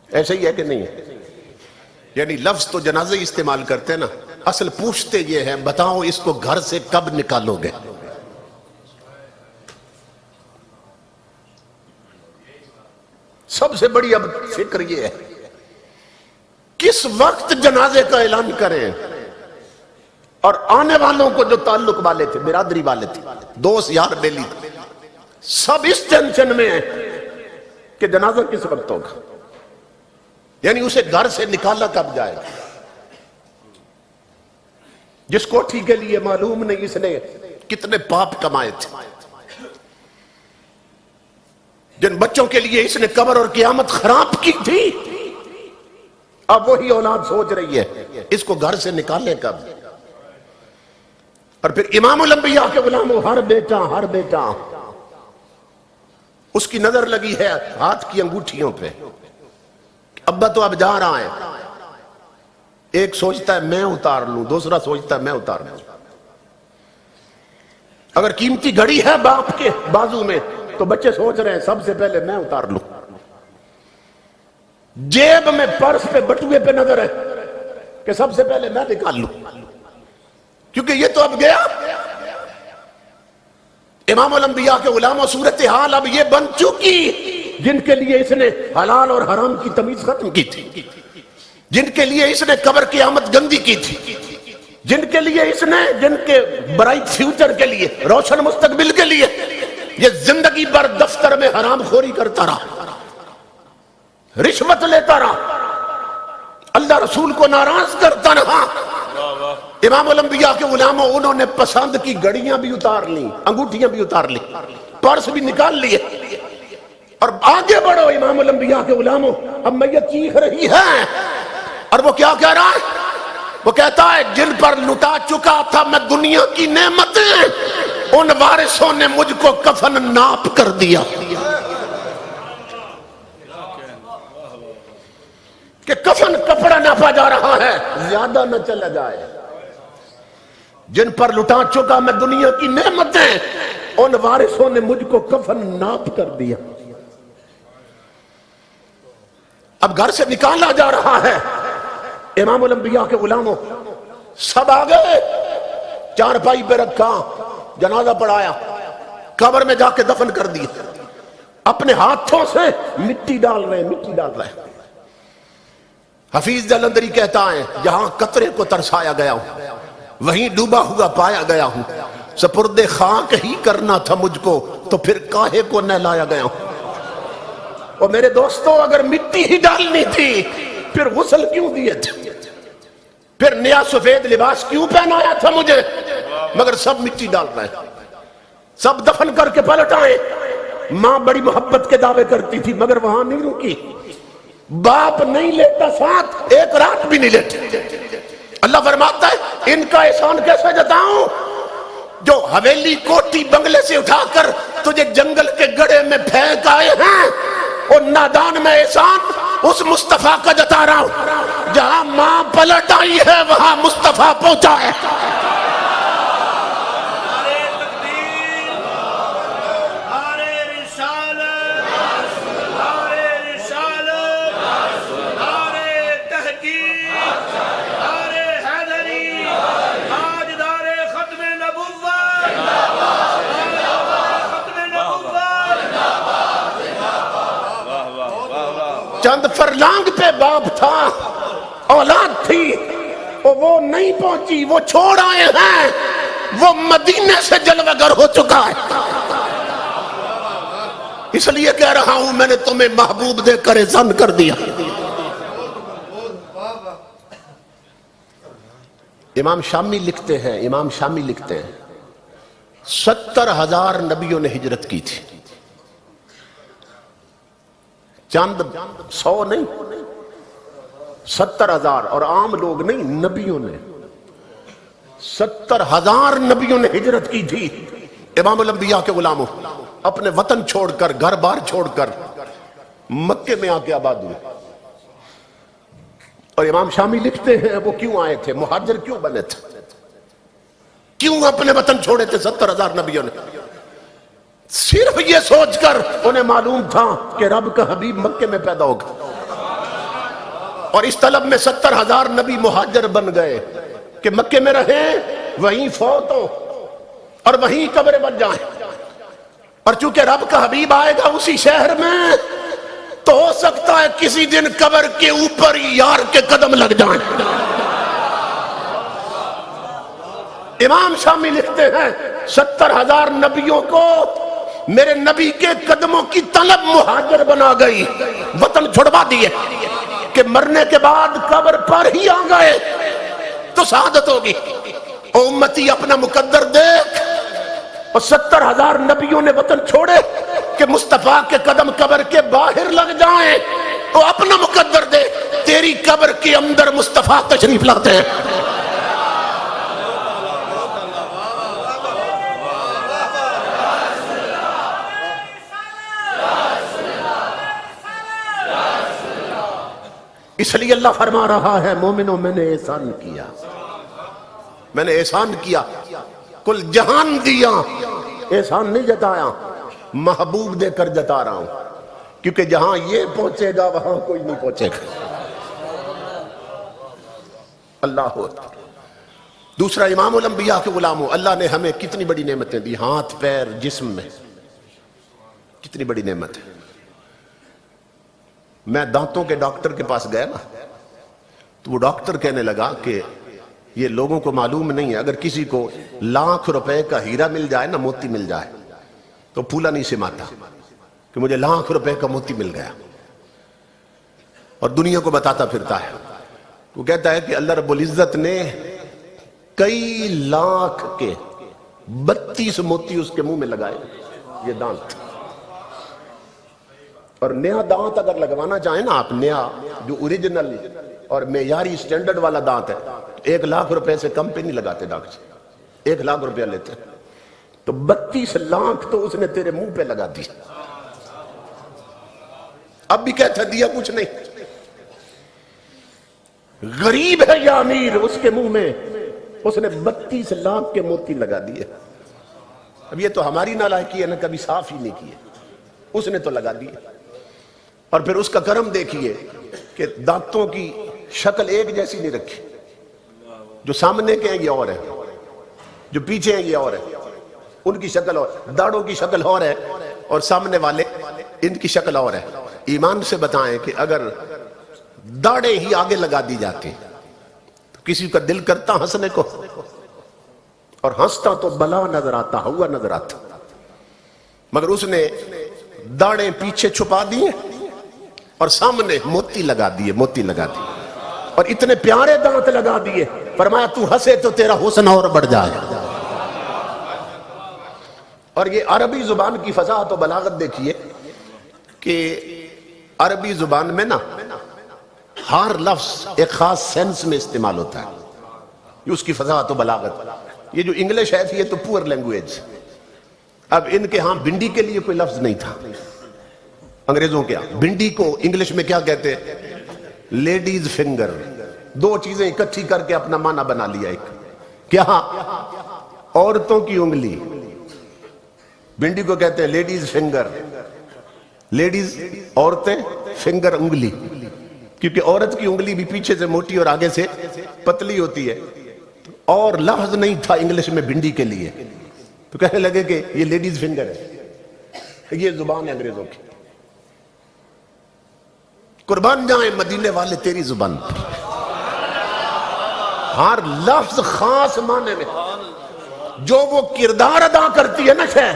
ایسے ہی ہے کہ نہیں ہے؟ یعنی لفظ تو جنازے استعمال کرتے ہیں نا، اصل پوچھتے یہ ہیں بتاؤ اس کو گھر سے کب نکالو گے؟ سب سے بڑی اب فکر یہ ہے کس وقت جنازے کا اعلان کریں، اور آنے والوں کو جو تعلق والے تھے، برادری والے تھے، دوست یار بیلی تھے، سب اس ٹینشن میں ہیں کہ جنازہ کس وقت ہوگا، یعنی اسے گھر سے نکالا کب جائے گا۔ جس کوٹھی کے لیے معلوم نہیں اس نے کتنے پاپ کمائے تھے، جن بچوں کے لیے اس نے قبر اور قیامت خراب کی تھی، اب وہی اولاد سوچ رہی ہے اس کو گھر سے نکالے کب۔ اور پھر امام الانبیاء کے غلاموں، ہر بیٹا اس کی نظر لگی ہے ہاتھ کی انگوٹھیوں پہ، ابا تو اب جا رہا ہے، ایک سوچتا ہے میں اتار لوں، دوسرا سوچتا ہے میں اتار لوں۔ اگر قیمتی گھڑی ہے باپ کے بازو میں تو بچے سوچ رہے ہیں سب سے پہلے میں اتار لوں۔ جیب میں پرس پہ بٹوے پہ نظر ہے کہ سب سے پہلے میں نکال لوں، کیونکہ یہ تو اب گیا۔ امام الانبیاء کے غلاموں، صورتحال اب یہ بن چکی جن کے لیے اس نے حلال اور حرام کی تمیز ختم کی تھی، جن کے لیے اس نے قبر قیامت گندی کی تھی، جن کے لیے اس نے، جن کے برائٹ فیوچر کے لیے، روشن مستقبل کے لیے یہ زندگی بھر دفتر میں حرام خوری کرتا رہا، رشوت لیتا رہا، اللہ رسول کو ناراض کرتا رہا۔ امام الانبیاء کے غلاموں، انہوں نے پسند کی گھڑیاں بھی اتار لی، انگوٹھیاں بھی اتار لی، پرس بھی نکال لیے، اور آگے بڑھو امام الانبیاء کے غلاموں۔ اب میت چیخ رہی ہے اور وہ کیا کہہ رہا ہے؟ وہ کہتا ہے جن پر لٹا چکا تھا میں دنیا کی نعمتیں، ان وارثوں نے مجھ کو کفن ناپ کر دیا کہ کفن کپڑا ناپا جا رہا ہے، زیادہ نہ چلا جائے۔ جن پر لٹا چکا میں دنیا کی نعمتیں، ان وارثوں نے مجھ کو کفن ناپ کر دیا۔ اب گھر سے نکالا جا رہا ہے، امام الانبیاء کے غلاموں سب آ گئے، چارپائی پہ رکھا، جنازہ پڑھایا، قبر میں جا کے دفن کر دیا، اپنے ہاتھوں سے مٹی ڈال رہے ہیں۔ حفیظ جلندری کہتا ہے جہاں قطرے کو ترسایا گیا ہوں وہیں ڈوبا ہوا پایا گیا ہوں، سپرد خاک ہی کرنا تھا مجھ کو تو پھر کاہے کو نہلایا گیا ہوں۔ اور میرے دوستوں، اگر مٹی ہی ڈالنی تھی پھر غسل کیوں دیے تھے، پھر نیا سفید لباس کیوں پہنایا تھا مجھے؟ مگر سب مٹی ڈال رہے ہیں، سب دفن کر کے پلٹ آئے۔ ماں بڑی محبت کے دعوے کرتی تھی مگر وہاں نہیں رکی، باپ نہیں لیتا ساتھ، ایک رات بھی نہیں لیتے۔ اللہ فرماتا ہے ان کا احسان کیسے جتاؤں؟ جو حویلی کوٹھی بنگلے سے اٹھا کر تجھے جنگل کے گڑھے میں پھینک آئے ہیں، اور نادان میں احسان اس مصطفیٰ کا جتا رہا ہوں، جہاں ماں پلٹ آئی ہے وہاں مصطفیٰ پہنچا ہے۔ چند فرلانگ پہ باپ تھا، اولاد تھی، اور وہ نہیں پہنچی، وہ چھوڑ آئے ہیں، وہ مدینے سے جلوہ گر ہو چکا ہے۔ اس لیے کہہ رہا ہوں میں نے تمہیں محبوب دے کر احسان کر دیا۔ امام شامی لکھتے ہیں 70,000 نبیوں نے ہجرت کی تھی، چند 100 نہیں، 70,000، اور عام لوگ نہیں، نبیوں نے 70,000 نبیوں نے ہجرت کی تھی۔ امام الانبیاء کے غلاموں اپنے وطن چھوڑ کر، گھر بار چھوڑ کر مکے میں آ کے آباد ہوئے، اور امام شامی لکھتے ہیں وہ کیوں آئے تھے، مہاجر کیوں بنے تھے، کیوں اپنے وطن چھوڑے تھے 70,000 نبیوں نے؟ صرف یہ سوچ کر انہیں معلوم تھا کہ رب کا حبیب مکے میں پیدا ہوگا، اور اس طلب میں 70,000 نبی مہاجر بن گئے کہ مکے میں رہیں، وہیں فوت ہو اور وہیں قبر بن جائیں، اور چونکہ رب کا حبیب آئے گا اسی شہر میں تو ہو سکتا ہے کسی دن قبر کے اوپر یار کے قدم لگ جائیں۔ امام شامی لکھتے ہیں 70,000 نبیوں کو میرے نبی کے قدموں کی طلب مہاجر بنا گئی، وطن چھڑوا دیے کہ مرنے کے بعد قبر پر ہی آ گئے تو سعادت ہوگی۔ او امتی اپنا مقدر دیکھ، اور 70,000 نبیوں نے وطن چھوڑے کہ مصطفیٰ کے قدم قبر کے باہر لگ جائیں، تو اپنا مقدر دے تیری قبر کے اندر مصطفیٰ تشریف لاتے ہیں۔ اس لیے اللہ فرما رہا ہے مومنوں میں نے احسان کیا، میں نے احسان کیا، کل جہان دیا، احسان نہیں جتایا، محبوب دے کر جتا رہا ہوں، کیونکہ جہاں یہ پہنچے گا وہاں کوئی نہیں پہنچے گا۔ اللہ اکبر۔ دوسرا امام الانبیاء کے غلاموں، اللہ نے ہمیں کتنی بڑی نعمتیں دی، ہاتھ پیر جسم میں کتنی بڑی نعمت ہے۔ میں دانتوں کے ڈاکٹر کے پاس گیا نا، تو وہ ڈاکٹر کہنے لگا کہ یہ لوگوں کو معلوم نہیں ہے، اگر کسی کو ₹1,00,000 کا ہیرا مل جائے نا، موتی مل جائے، تو پھولا نہیں سماتا کہ مجھے ₹1,00,000 کا موتی مل گیا، اور دنیا کو بتاتا پھرتا ہے۔ وہ کہتا ہے کہ اللہ رب العزت نے کئی لاکھ کے 32 موتی اس کے منہ میں لگائے، یہ دانت۔ اور نیا دانت اگر لگوانا چاہیں نا آپ، نیا جو اوریجنل اور معیاری سٹینڈرڈ والا دانت ہے، ₹1,00,000 سے کم پہ نہیں لگاتے ڈاکٹر، ₹1,00,000 لیتے ہیں، تو 32 لاکھ تو اس نے تیرے منہ پہ لگا دی۔ اب بھی کہتا دیا کچھ نہیں، غریب ہے یا امیر، اس کے منہ میں اس نے 32 لاکھ کے موتی لگا دیے۔ اب یہ تو ہماری نالائکی ہے نا، کبھی صاف ہی نہیں کیے، اس نے تو لگا دیے۔ اور پھر اس کا کرم دیکھیے کہ دانتوں کی شکل ایک جیسی نہیں رکھی، جو سامنے کے ہیں یہ اور ہے، جو پیچھے ہیں یہ اور ہے، ان کی شکل اور، داڑوں کی شکل اور ہے، اور سامنے والے ان کی شکل اور ہے۔ ایمان سے بتائیں کہ اگر داڑیں ہی آگے لگا دی جاتی تو کسی کا دل کرتا ہنسنے کو، اور ہنستا تو بلا نظر آتا، ہوا نظر آتا، مگر اس نے داڑیں پیچھے چھپا دی اور سامنے موتی لگا دیے، موتی لگا دیے، اور اتنے پیارے دانت لگا دیے، فرمایا تو ہنسے تو تیرا حسن اور بڑھ جائے۔ اور یہ عربی زبان کی فصاحت و بلاغت دیکھیے کہ عربی زبان میں نا ہر لفظ ایک خاص سینس میں استعمال ہوتا ہے، یہ اس کی فصاحت و بلاغت۔ یہ جو انگلش ہے یہ تو پور لینگویج، اب ان کے ہاں بھنڈی کے لیے کوئی لفظ نہیں تھا، انگریزوں کے ہاں بھنڈی کو انگلش میں کیا کہتے ہیں؟ Ladies finger. دو چیزیں اکٹھی کر کے اپنا معنی بنا لیا، ایک کیا؟ عورتوں کی انگلی، بھنڈی کو کہتے ہیں لیڈیز فنگر، لیڈیز عورتیں، فنگر انگلی، کیونکہ عورت کی انگلی بھی پیچھے سے موٹی اور آگے سے پتلی ہوتی ہے، اور لفظ نہیں تھا انگلش میں بھنڈی کے لیے، تو کہنے لگے کہ یہ لیڈیز فنگر ہے، یہ زبان ہے انگریزوں کی۔ قربان جائیں مدینے والے تیری زبان، ہر لفظ خاص معنی میں جو وہ کردار ادا کرتی ہے نا شے،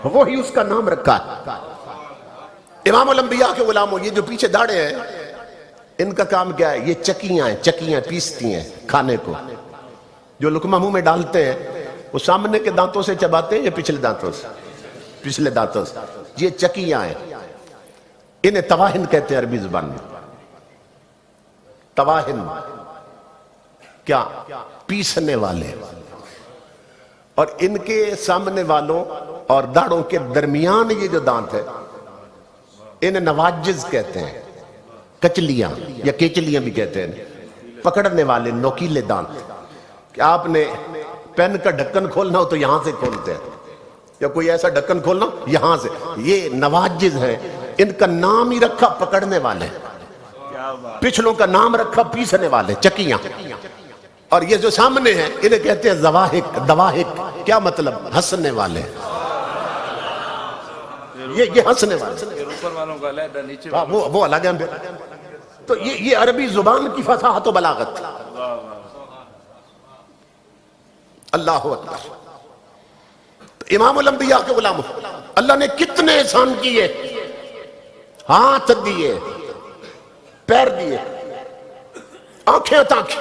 وہی اس کا نام رکھا ہے۔ امام الانبیاء کے غلاموں، یہ جو پیچھے داڑے ہیں ان کا کام کیا ہے؟ یہ چکیاں ہیں، چکیاں پیستی ہیں کھانے کو، جو لقمہ منہ میں ڈالتے ہیں وہ سامنے کے دانتوں سے چباتے ہیں یا پچھلے دانتوں سے؟ پچھلے دانتوں سے۔ یہ چکیاں ہیں، انہیں تواہن کہتے ہیں عربی زبان میں، تواہن کیا؟ پیسنے والے۔ اور ان کے سامنے والوں اور داڑوں کے درمیان یہ جو دانت ہے انہیں نواجز کہتے ہیں، کچلیاں یا کیچلیاں بھی کہتے ہیں، پکڑنے والے نوکیلے دانت، کہ آپ نے پین کا ڈھکن کھولنا ہو تو یہاں سے کھولتے ہیں، یا کوئی ایسا ڈھکن کھولنا یہاں سے، یہ نواجز ہیں، ان کا نام ہی رکھا پکڑنے والے۔ پچھلوں کا نام رکھا پیسنے والے، چکیاں، اور یہ جو سامنے ہیں انہیں کہتے ہیں زواہق، دواہق، کیا مطلب؟ ہنسنے والے، یہ ہنسنے والے، اوپر والوں کا علیحدہ، نیچے وہ الگ ہیں۔ تو یہ عربی زبان کی فصاحت و بلاغت۔ اللہ اکبر۔ امام الانبیاء کے غلام، اللہ نے کتنے احسان کیے، ہاتھ دیے، پیر دیے، آنکھیں عطا کی،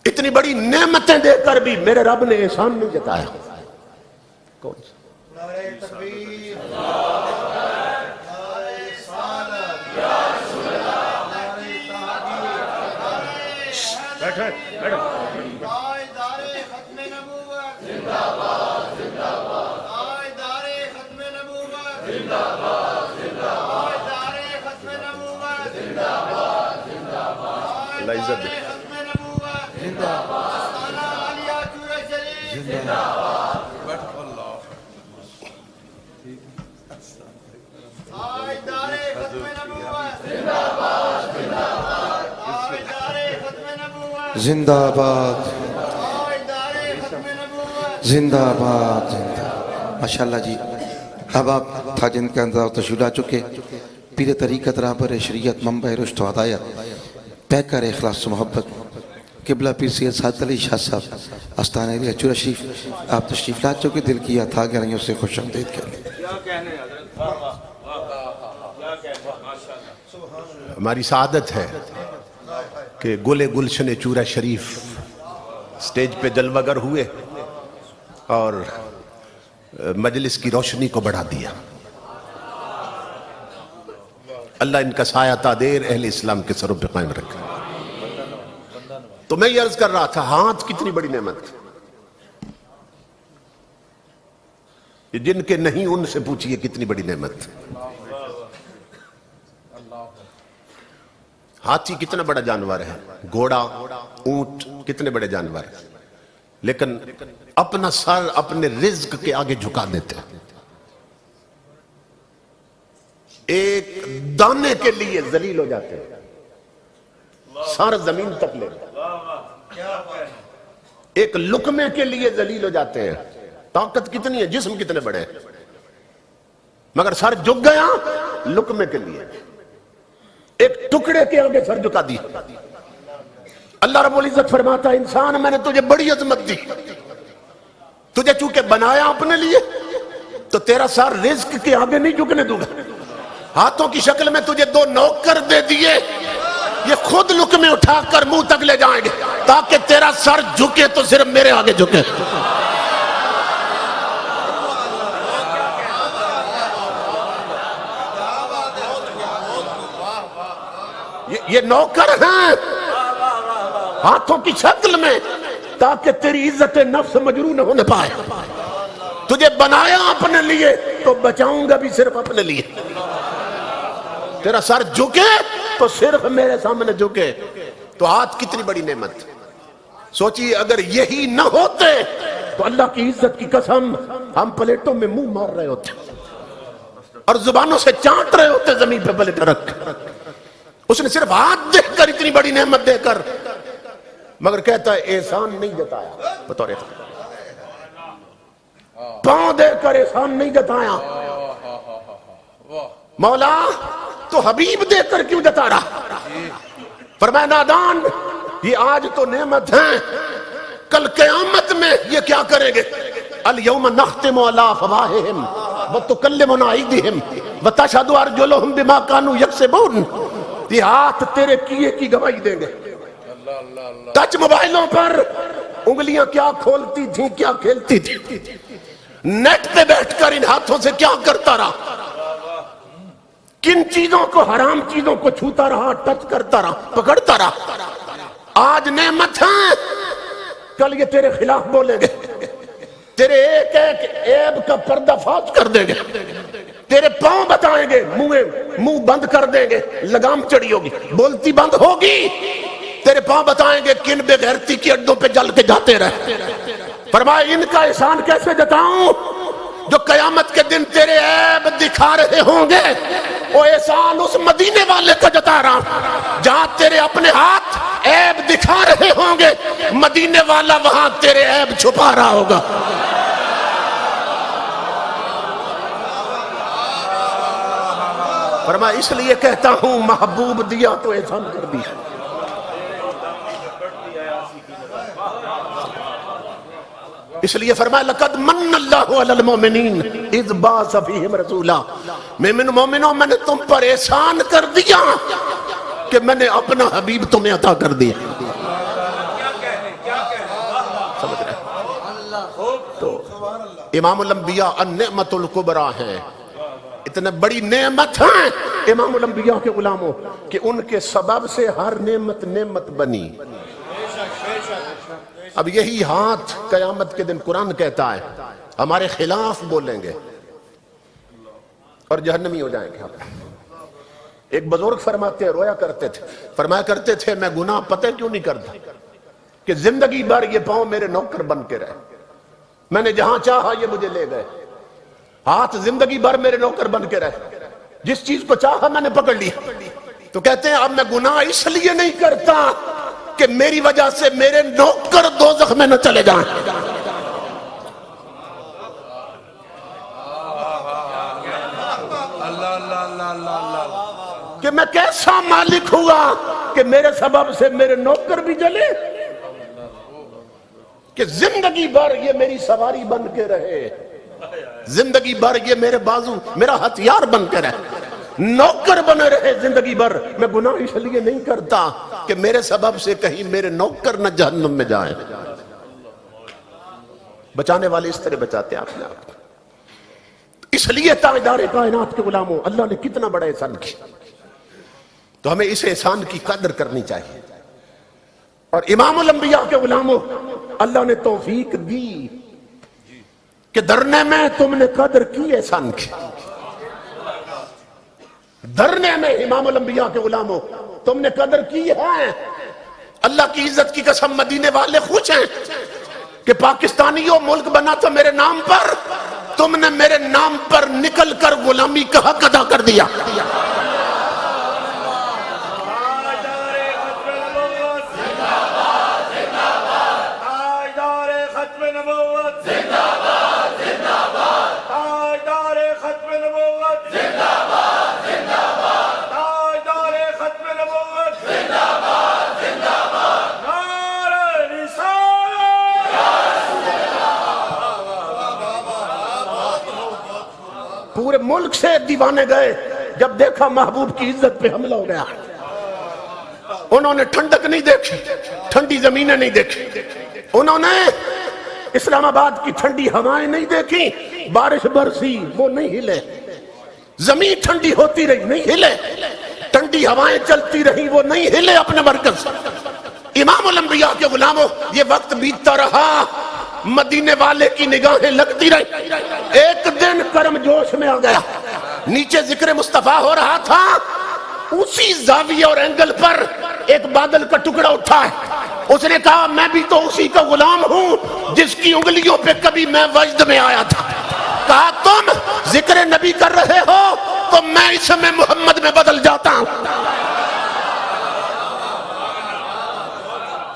اتنی بڑی نعمتیں دے کر بھی میرے رب نے احسان نہیں جتایا۔ کون سا؟ بیٹھے بیٹھے۔ اللہ عزت دے۔ زندہ باد، زندہ باد، ماشاءاللہ جی۔ اب آپ تھا جن کے اندر تشریف لا چکے، پیر طریقت، رہبر شریعت، منبع رشد و ہدایت، پیکر اخلاص و محبت، قبلہ پیر سید سعادت علی شاہ صاحب آستانہ علی چورا شریف، آپ تشریف لا چکے، دل کیا تھا گرائیوں سے خوش آمدید کریں۔ ہماری سعادت ہے کہ گل گلشن چورا شریف سٹیج پہ جلوہ گر ہوئے اور مجلس کی روشنی کو بڑھا دیا۔ اللہ ان کا سایہ تادیر اہل اسلام کے سروں پہ قائم رکھا۔ تو میں یہ عرض کر رہا تھا، ہاتھ کتنی بڑی نعمت، جن کے نہیں ان سے پوچھئے کتنی بڑی نعمت۔ ہاتھی کتنا بڑا جانور ہے، گھوڑا، اونٹ کتنے بڑے جانور ہیں، لیکن اپنا سر اپنے رزق کے آگے جھکا دیتے ہیں، ایک دانے کے لیے ذلیل ہو جاتے ہیں، سر زمین تک لے، ایک لقمے کے لیے ذلیل ہو جاتے ہیں۔ طاقت کتنی ہے، جسم کتنے بڑے ہیں، مگر سر جھک گیا لقمے کے لیے، ایک ٹکڑے کے آگے سر جھکا دی۔ اللہ رب العزت فرماتا ہے، انسان میں نے تجھے بڑی عظمت دی، تجھے چونکہ بنایا اپنے لیے تو تیرا سر رزق کے آگے نہیں جھکنے دوں گا۔ ہاتھوں کی شکل میں تجھے دو نوکر دے دیے، یہ خود لقمے اٹھا کر منہ تک لے جائیں گے تاکہ تیرا سر جھکے تو صرف میرے آگے جھکے۔ یہ نوکر ہیں ہاتھوں کی شکل میں تاکہ تیری عزت نفس مجروح نہ ہونے پائے۔ تجھے بنایا اپنے لیے تو بچاؤں گا بھی صرف اپنے لیے۔ تیرا سر جھکے تو صرف میرے سامنے جھکے۔ تو ہاتھ کتنی بڑی نعمت۔ سوچیے اگر یہی نہ ہوتے تو اللہ کی عزت کی قسم ہم پلیٹوں میں منہ مار رہے ہوتے اور زبانوں سے چانٹ رہے ہوتے زمین پہ پلیٹ رکھ۔ اس نے صرف ہاتھ دیکھ کر اتنی بڑی نعمت دے کر، مگر کہتا ہے احسان نہیں جتایا، بطور پاؤں دے کر احسان نہیں جتایا۔ مولا تو حبیب دے کر کیوں جتا رہا؟ فرمایا نادان، یہ آج تو نعمت ہیں، کل قیامت میں یہ کیا کریں گے؟ الیوم نختم علی افواہہم وتکلمنا ایدیہم وتشہد ارجلہم بما کانوا یکسبون۔ یہ ہاتھ تیرے کیے کی گواہی دیں گے۔ ٹچ موبائلوں پر انگلیاں کیا کھولتی تھیں، کیا کھیلتی تھیں، نیٹ پہ بیٹھ کر ان ہاتھوں سے کیا کرتا رہا، کن چیزوں کو، حرام چیزوں کو چھوتا رہا، ٹچ کرتا رہا، پکڑتا رہا۔ آج نعمت ہے، کل یہ تیرے خلاف بولیں گے، تیرے ایک ایک عیب کا پردہ فاش کر دیں گے، تیرے پاؤں بتائیں گے، منہ بند کر دیں گے، لگام چڑی ہوگی، بولتی بند ہوگی، تیرے پاؤں بتائیں گے کن بے غیرتی کی اڈوں پہ جل کے جاتے رہے۔ فرمایا ان کا احسان کیسے جتاؤں جو قیامت کے دن تیرے عیب دکھا رہے ہوں گے، وہ احسان اس مدینے والے کا جتا رہا ہوں جہاں تیرے اپنے ہاتھ عیب دکھا رہے ہوں گے، مدینے والا وہاں تیرے عیب چھپا رہا ہوگا۔ فرمایا اس لیے کہتا ہوں محبوب دیا تو احسان کر دیا۔ اس لیے فرمایا لقد من اللہ علی المؤمنین اذ بعث فیہم رسولا، مومنوں میں نے تم پر احسان کر دیا کہ میں نے اپنا حبیب تمہیں عطا کر دیا۔ سمجھ رہے تو امام الانبیاء النعمت الکبریٰ ہیں، اتنے بڑی نعمت ہیں امام الانبیاء کے غلاموں کہ ان کے سبب سے ہر نعمت بنی۔ اب یہی ہاتھ قیامت کے دن قرآن کہتا ہے ہمارے خلاف بولیں گے اور جہنمی ہو جائیں گے۔ ایک بزرگ فرماتے ہیں، رویا کرتے تھے، فرمایا کرتے تھے میں گناہ پتہ کیوں نہیں کرتا کہ زندگی بھر یہ پاؤں میرے نوکر بن کے رہے، میں نے جہاں چاہا یہ مجھے لے گئے، ہاتھ زندگی بھر میرے نوکر بن کے رہے، جس چیز کو چاہا میں نے پکڑ لیا۔ تو کہتے ہیں اب میں گناہ اس لیے نہیں کرتا کہ میری وجہ سے میرے نوکر دوزخ میں نہ چلے جائیں۔ کہ میں کیسا مالک ہوا کہ میرے سبب سے میرے نوکر بھی جلے، کہ زندگی بھر یہ میری سواری بن کے رہے، زندگی بھر یہ میرے بازو میرا ہتھیار بن کے رہے، نوکر بنے رہے زندگی بھر۔ میں گناہ اس لیے نہیں کرتا کہ میرے سبب سے کہیں میرے نوکر نہ جہنم میں جائیں۔ بچانے والے اس طرح بچاتے ہیں اپنے آپ کو۔ اس لیے تاجدار کائنات کے غلاموں اللہ نے کتنا بڑا احسان کیا، تو ہمیں اس احسان کی قدر کرنی چاہیے۔ اور امام الانبیاء کے غلاموں اللہ نے توفیق دی کہ دھرنے میں تم نے قدر کی، احسان کی۔ دھرنے میں امام الانبیاء کے غلاموں تم نے قدر کی ہے۔ اللہ کی عزت کی قسم مدینے والے خوش ہیں کہ پاکستانیوں ملک بنا تھا میرے نام پر، تم نے میرے نام پر نکل کر غلامی کا حق ادا کر دیا۔ پورے ملک سے دیوانے گئے جب دیکھا محبوب کی عزت پہ حملہ ہو گیا۔ انہوں نے ٹھنڈک نہیں دیکھی، ٹھنڈی زمینیں نہیں دیکھی، انہوں نے اسلام آباد کی ٹھنڈی ہوائیں نہیں دیکھی، بارش برسی وہ نہیں ہلے، زمین ٹھنڈی ہوتی رہی نہیں ہلے، ٹھنڈی ہوائیں چلتی رہی وہ نہیں ہلے اپنے مرکز۔ امام الانبیاء کے غلاموں یہ وقت بیتتا رہا، مدینے والے کی نگاہیں لگتی رہی۔ ایک دن کرم جوش میں آ گیا، نیچے ذکر مصطفیٰ ہو رہا تھا، اسی زاویہ اور اینگل پر ایک بادل کا ٹکڑا اٹھا ہے۔ اس نے کہا میں بھی تو اسی کا غلام ہوں جس کی انگلیوں پہ کبھی میں وجد میں آیا تھا۔ کہا تم ذکر نبی کر رہے ہو تو میں اسم محمد میں بدل جاتا ہوں۔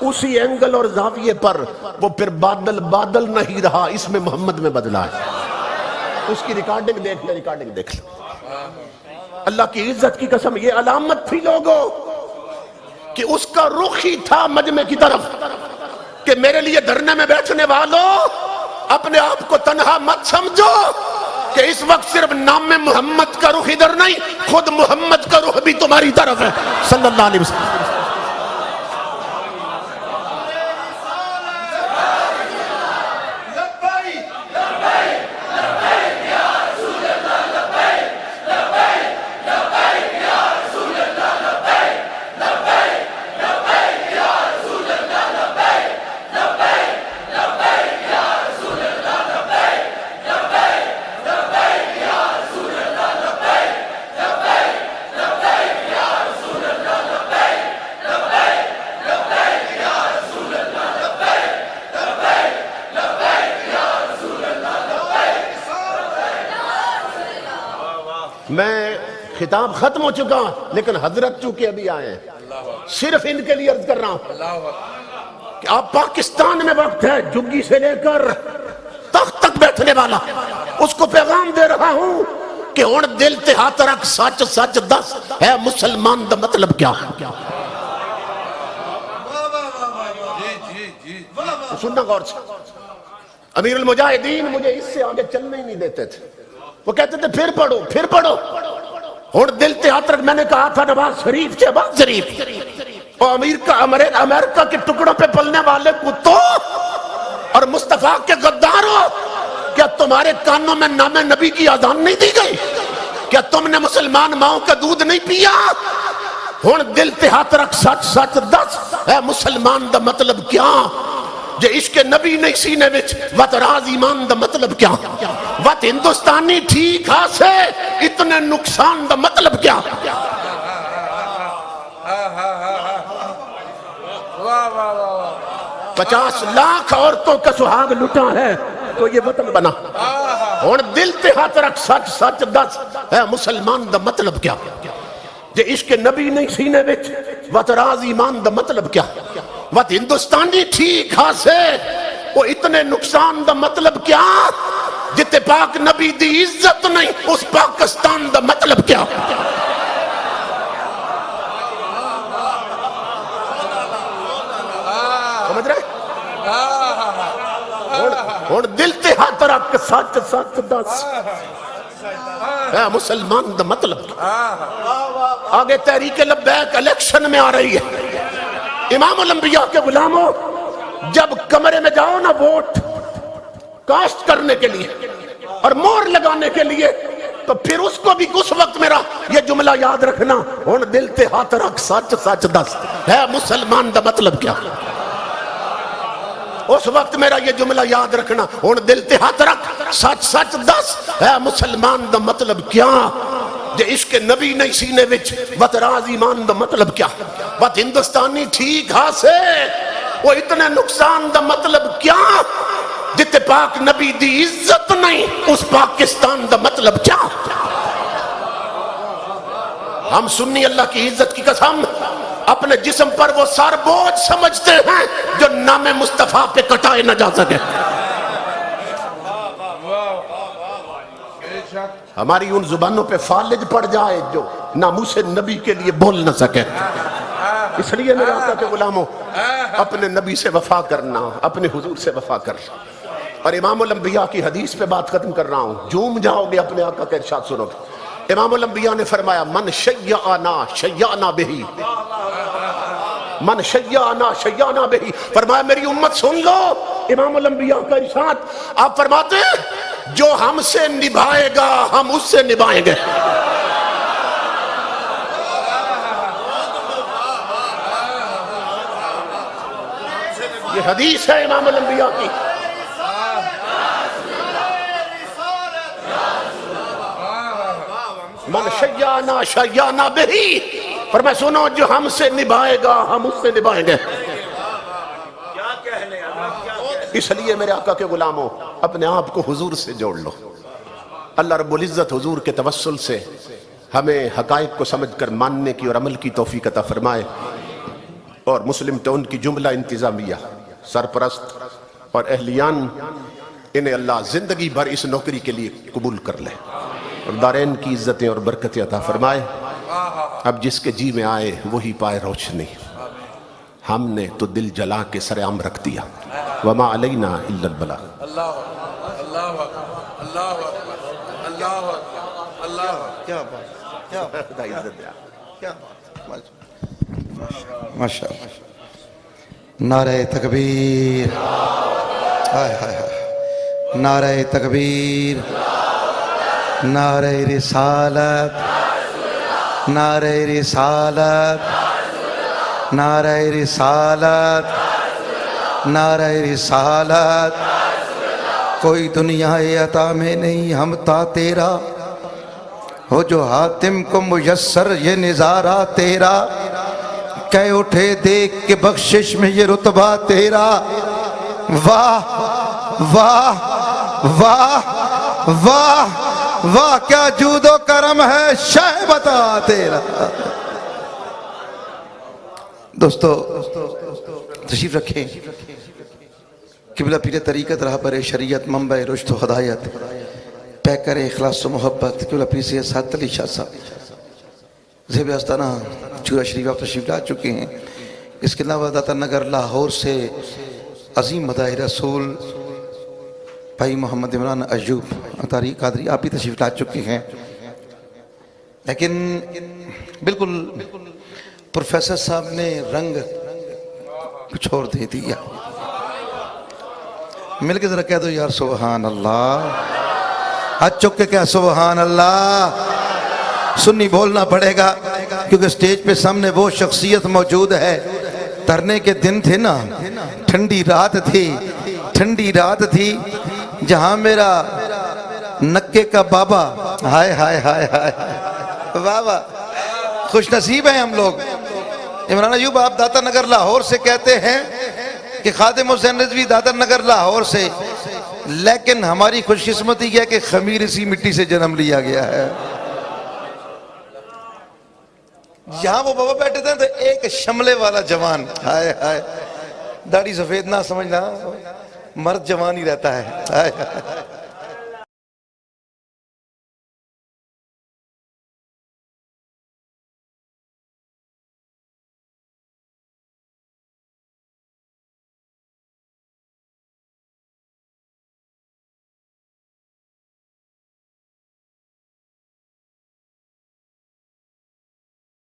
اسی اینگل اور زاویے پر وہ پھر بادل نہیں رہا، اس میں محمد میں بدلا ہے۔ اس کی ریکارڈنگ دیکھ لے، ریکارڈنگ دیکھ لے۔ اللہ کی عزت کی قسم یہ علامت تھی لوگوں کہ اس کا رخ ہی تھا مجمع کی طرف کہ میرے لیے دھرنے میں بیٹھنے والوں اپنے آپ کو تنہا مت سمجھو کہ اس وقت صرف نام محمد کا رخ ادھر نہیں، خود محمد کا رخ بھی تمہاری طرف ہے صلی اللہ علیہ وسلم۔ خطاب ختم ہو چکا لیکن حضرت چونکہ ابھی آئے ہیں، صرف ان کے لیے عرض کر رہا ہوں کہ آپ پاکستان میں وقت ہے جگی سے لے کر تخت تک بیٹھنے والا، اس کو پیغام دے رہا ہوں کہ ہن دل تے ہاتھ رکھ، سچ سچ دس ہے مسلمان دا مطلب کیا؟ سننا غور سے، امیر المجاہدین مجھے اس سے آگے چلنے ہی نہیں دیتے تھے، وہ کہتے تھے پھر پڑھو پھر پڑھو، اور دل تے ہاتھ رکھ، میں نے کہا تھا نواز شریف شہباز شریف اور امریکہ کے ٹکڑوں پہ پلنے والے کتوں اور مصطفیٰ کے غداروں، کیا تمہارے کانوں میں نام نبی کی اذان نہیں دی گئی؟ کیا تم نے مسلمان ماؤں کا دودھ نہیں پیا؟ ہن دل تے ہاتھ رکھ، سچ سچ دس اے مسلمان دا مطلب کیا؟ جے عشق نبی نہیں سینے وچ وت راز ایمان دا مطلب کیا؟ وت ہندوستانی ٹھیک ہاسے اتنے نقصان دا مطلب کیا؟ 50 لاکھ عورتوں کا سہاگ لٹا ہے تو یہ وطن بنا، اور دل تے ہاتھ رکھ، سچ سچ دس اے مسلمان دا مطلب کیا؟ جے عشق نبی نہیں سینے وچ وت راز ایمان دا مطلب کیا؟ وت ہندوستانی ٹھیک ہاسے وہ اتنے نقصان دا مطلب کیا؟ جتے پاک نبی دی عزت نہیں اس پاکستان دا مطلب کیا؟ سمجھ رہے؟ اور دل تے ہاتھ رکھ، سچ سچ دس اے مسلمان دا مطلب کیا؟ آگے تحریک لبیک الیکشن میں آ رہی ہے، امام الانبیاء کے غلاموں جب کمرے میں جاؤ نا ووٹ کاسٹ کرنے کے لیے اور مور لگانے کے لیے، تو پھر اس کو بھی اس وقت میرا یہ جملہ یاد رکھنا، ہن دل تے ہاتھ رکھ، سچ سچ دس ہے مسلمان دا مطلب کیا؟ اس وقت میرا یہ جملہ یاد رکھنا، ہن دل تے ہاتھ رکھ، سچ سچ دس ہے مسلمان دا مطلب کیا؟ جے عشق نبی نہیں سینے وچ وت راز ایمان دا مطلب کیا؟ وت ہندوستانی ٹھیک ہاسے وہ اتنے نقصان دا مطلب کیا؟ جتے پاک نبی دی عزت نہیں اس پاکستان دا مطلب کیا؟ ہم سنی اللہ کی عزت کی قسم اپنے جسم پر وہ سر بوجھ سمجھتے ہیں جو نام مصطفیٰ پہ کٹائے نہ جا سکے، ہماری ان زبانوں پہ فالج پڑ جائے جو ناموس نبی کے لیے بول نہ سکے۔ اس لیے میرے آقا کے غلاموں اپنے نبی سے وفا کرنا، اپنے حضور سے وفا کرنا، اور امام الانبیاء کی حدیث پہ بات ختم کر رہا ہوں، جھوم جاؤ گے اپنے آقا کا ارشاد سنو گے۔ امام الانبیاء نے فرمایا من شیعنا شیعنا بہی، من شیعنا شیعنا بہی، فرمایا میری امت سن لو امام الانبیاء کا ارشاد، آپ فرماتے ہیں جو ہم سے نبھائے گا ہم اس سے نبھائیں گے۔ یہ حدیث ہے امام الانبیاء کی۔ من شیعنا شیعنا بہی، فرمایا سنو جو ہم سے نبھائے گا ہم اس سے نبھائیں گے۔ اس لیے میرے آقا کے غلاموں اپنے آپ کو حضور سے جوڑ لو، اللہ رب العزت حضور کے توسل سے ہمیں حقائق کو سمجھ کر ماننے کی اور عمل کی توفیق عطا فرمائے، اور مسلم ٹون کی جملہ انتظامیہ سرپرست اور اہلیان انہیں اللہ زندگی بھر اس نوکری کے لیے قبول کر لے اور دارین کی عزتیں اور برکتیں عطا فرمائے۔ اب جس کے جی میں آئے وہی پائے روشنی، ہم نے تو دل جلا کے سر عام رکھ دیا، وما علینا الا البلاغ۔ اللہ اللہ اللہ اللہ اللہ، کیا بات، کیا بات، خدا عزت دیا، کیا بات، ماشاءاللہ۔ نعرہ تکبیر، ہائے ہائے ہائے، نعرہ تکبیر، نعرہ رسالت، نعرہ رسالت، نعرہ رسالت، نعرہ رسالت۔ کوئی دنیا عطا میں نہیں ہم تا تیرا، ہو جو حاتم کو میسر یہ نظارہ تیرا، کہہ اٹھے دیکھ کے بخشش میں یہ رتبہ تیرا۔ واہ واہ واہ واہ واہ کیا جود و کرم ہے شاہ بتا تیرا. دوستو تشریف رکھیں. قبلہ پیر طریقت رہبر شریعت منبع رشد و ہدایت پیکر اخلاص و محبت قبلہ پیر سید سعادت علی شاہ صاحب زیب آستانہ چورا شریف آپ تشریف لا چکے ہیں. اس کے علاوہ داتا نگر لاہور سے عظیم مداح رسول بھائی محمد عمران ایوب اطاری قادری آپ بھی تشریف لا چکے ہیں. لیکن بالکل پروفیسر صاحب نے رنگ کچھ اور دے دیا. مل کے ذرا کہہ دو یار سبحان اللہ. ہاتھ چک کے کہہ سبحان اللہ. سنی بولنا پڑے گا کیونکہ سٹیج پہ سامنے وہ شخصیت موجود ہے. ترنے کے دن تھے نا, ٹھنڈی رات تھی جہاں میرا نکے کا بابا ہائے ہائے ہائے ہائے واہ واہ خوش نصیب ہیں ہم لوگ. عمران ایوب آپ داتا نگر لاہور سے کہتے ہیں کہ خادم حسین رضوی داتا نگر لاہور سے, لیکن ہماری خوش قسمتی یہ ہے کہ خمیر اسی مٹی سے جنم لیا گیا ہے. یہاں وہ بابا بیٹھے تھے تو ایک شملے والا جوان, ہائے ہائے داڑھی سفید نہ سمجھنا, مرد جوان ہی رہتا ہے.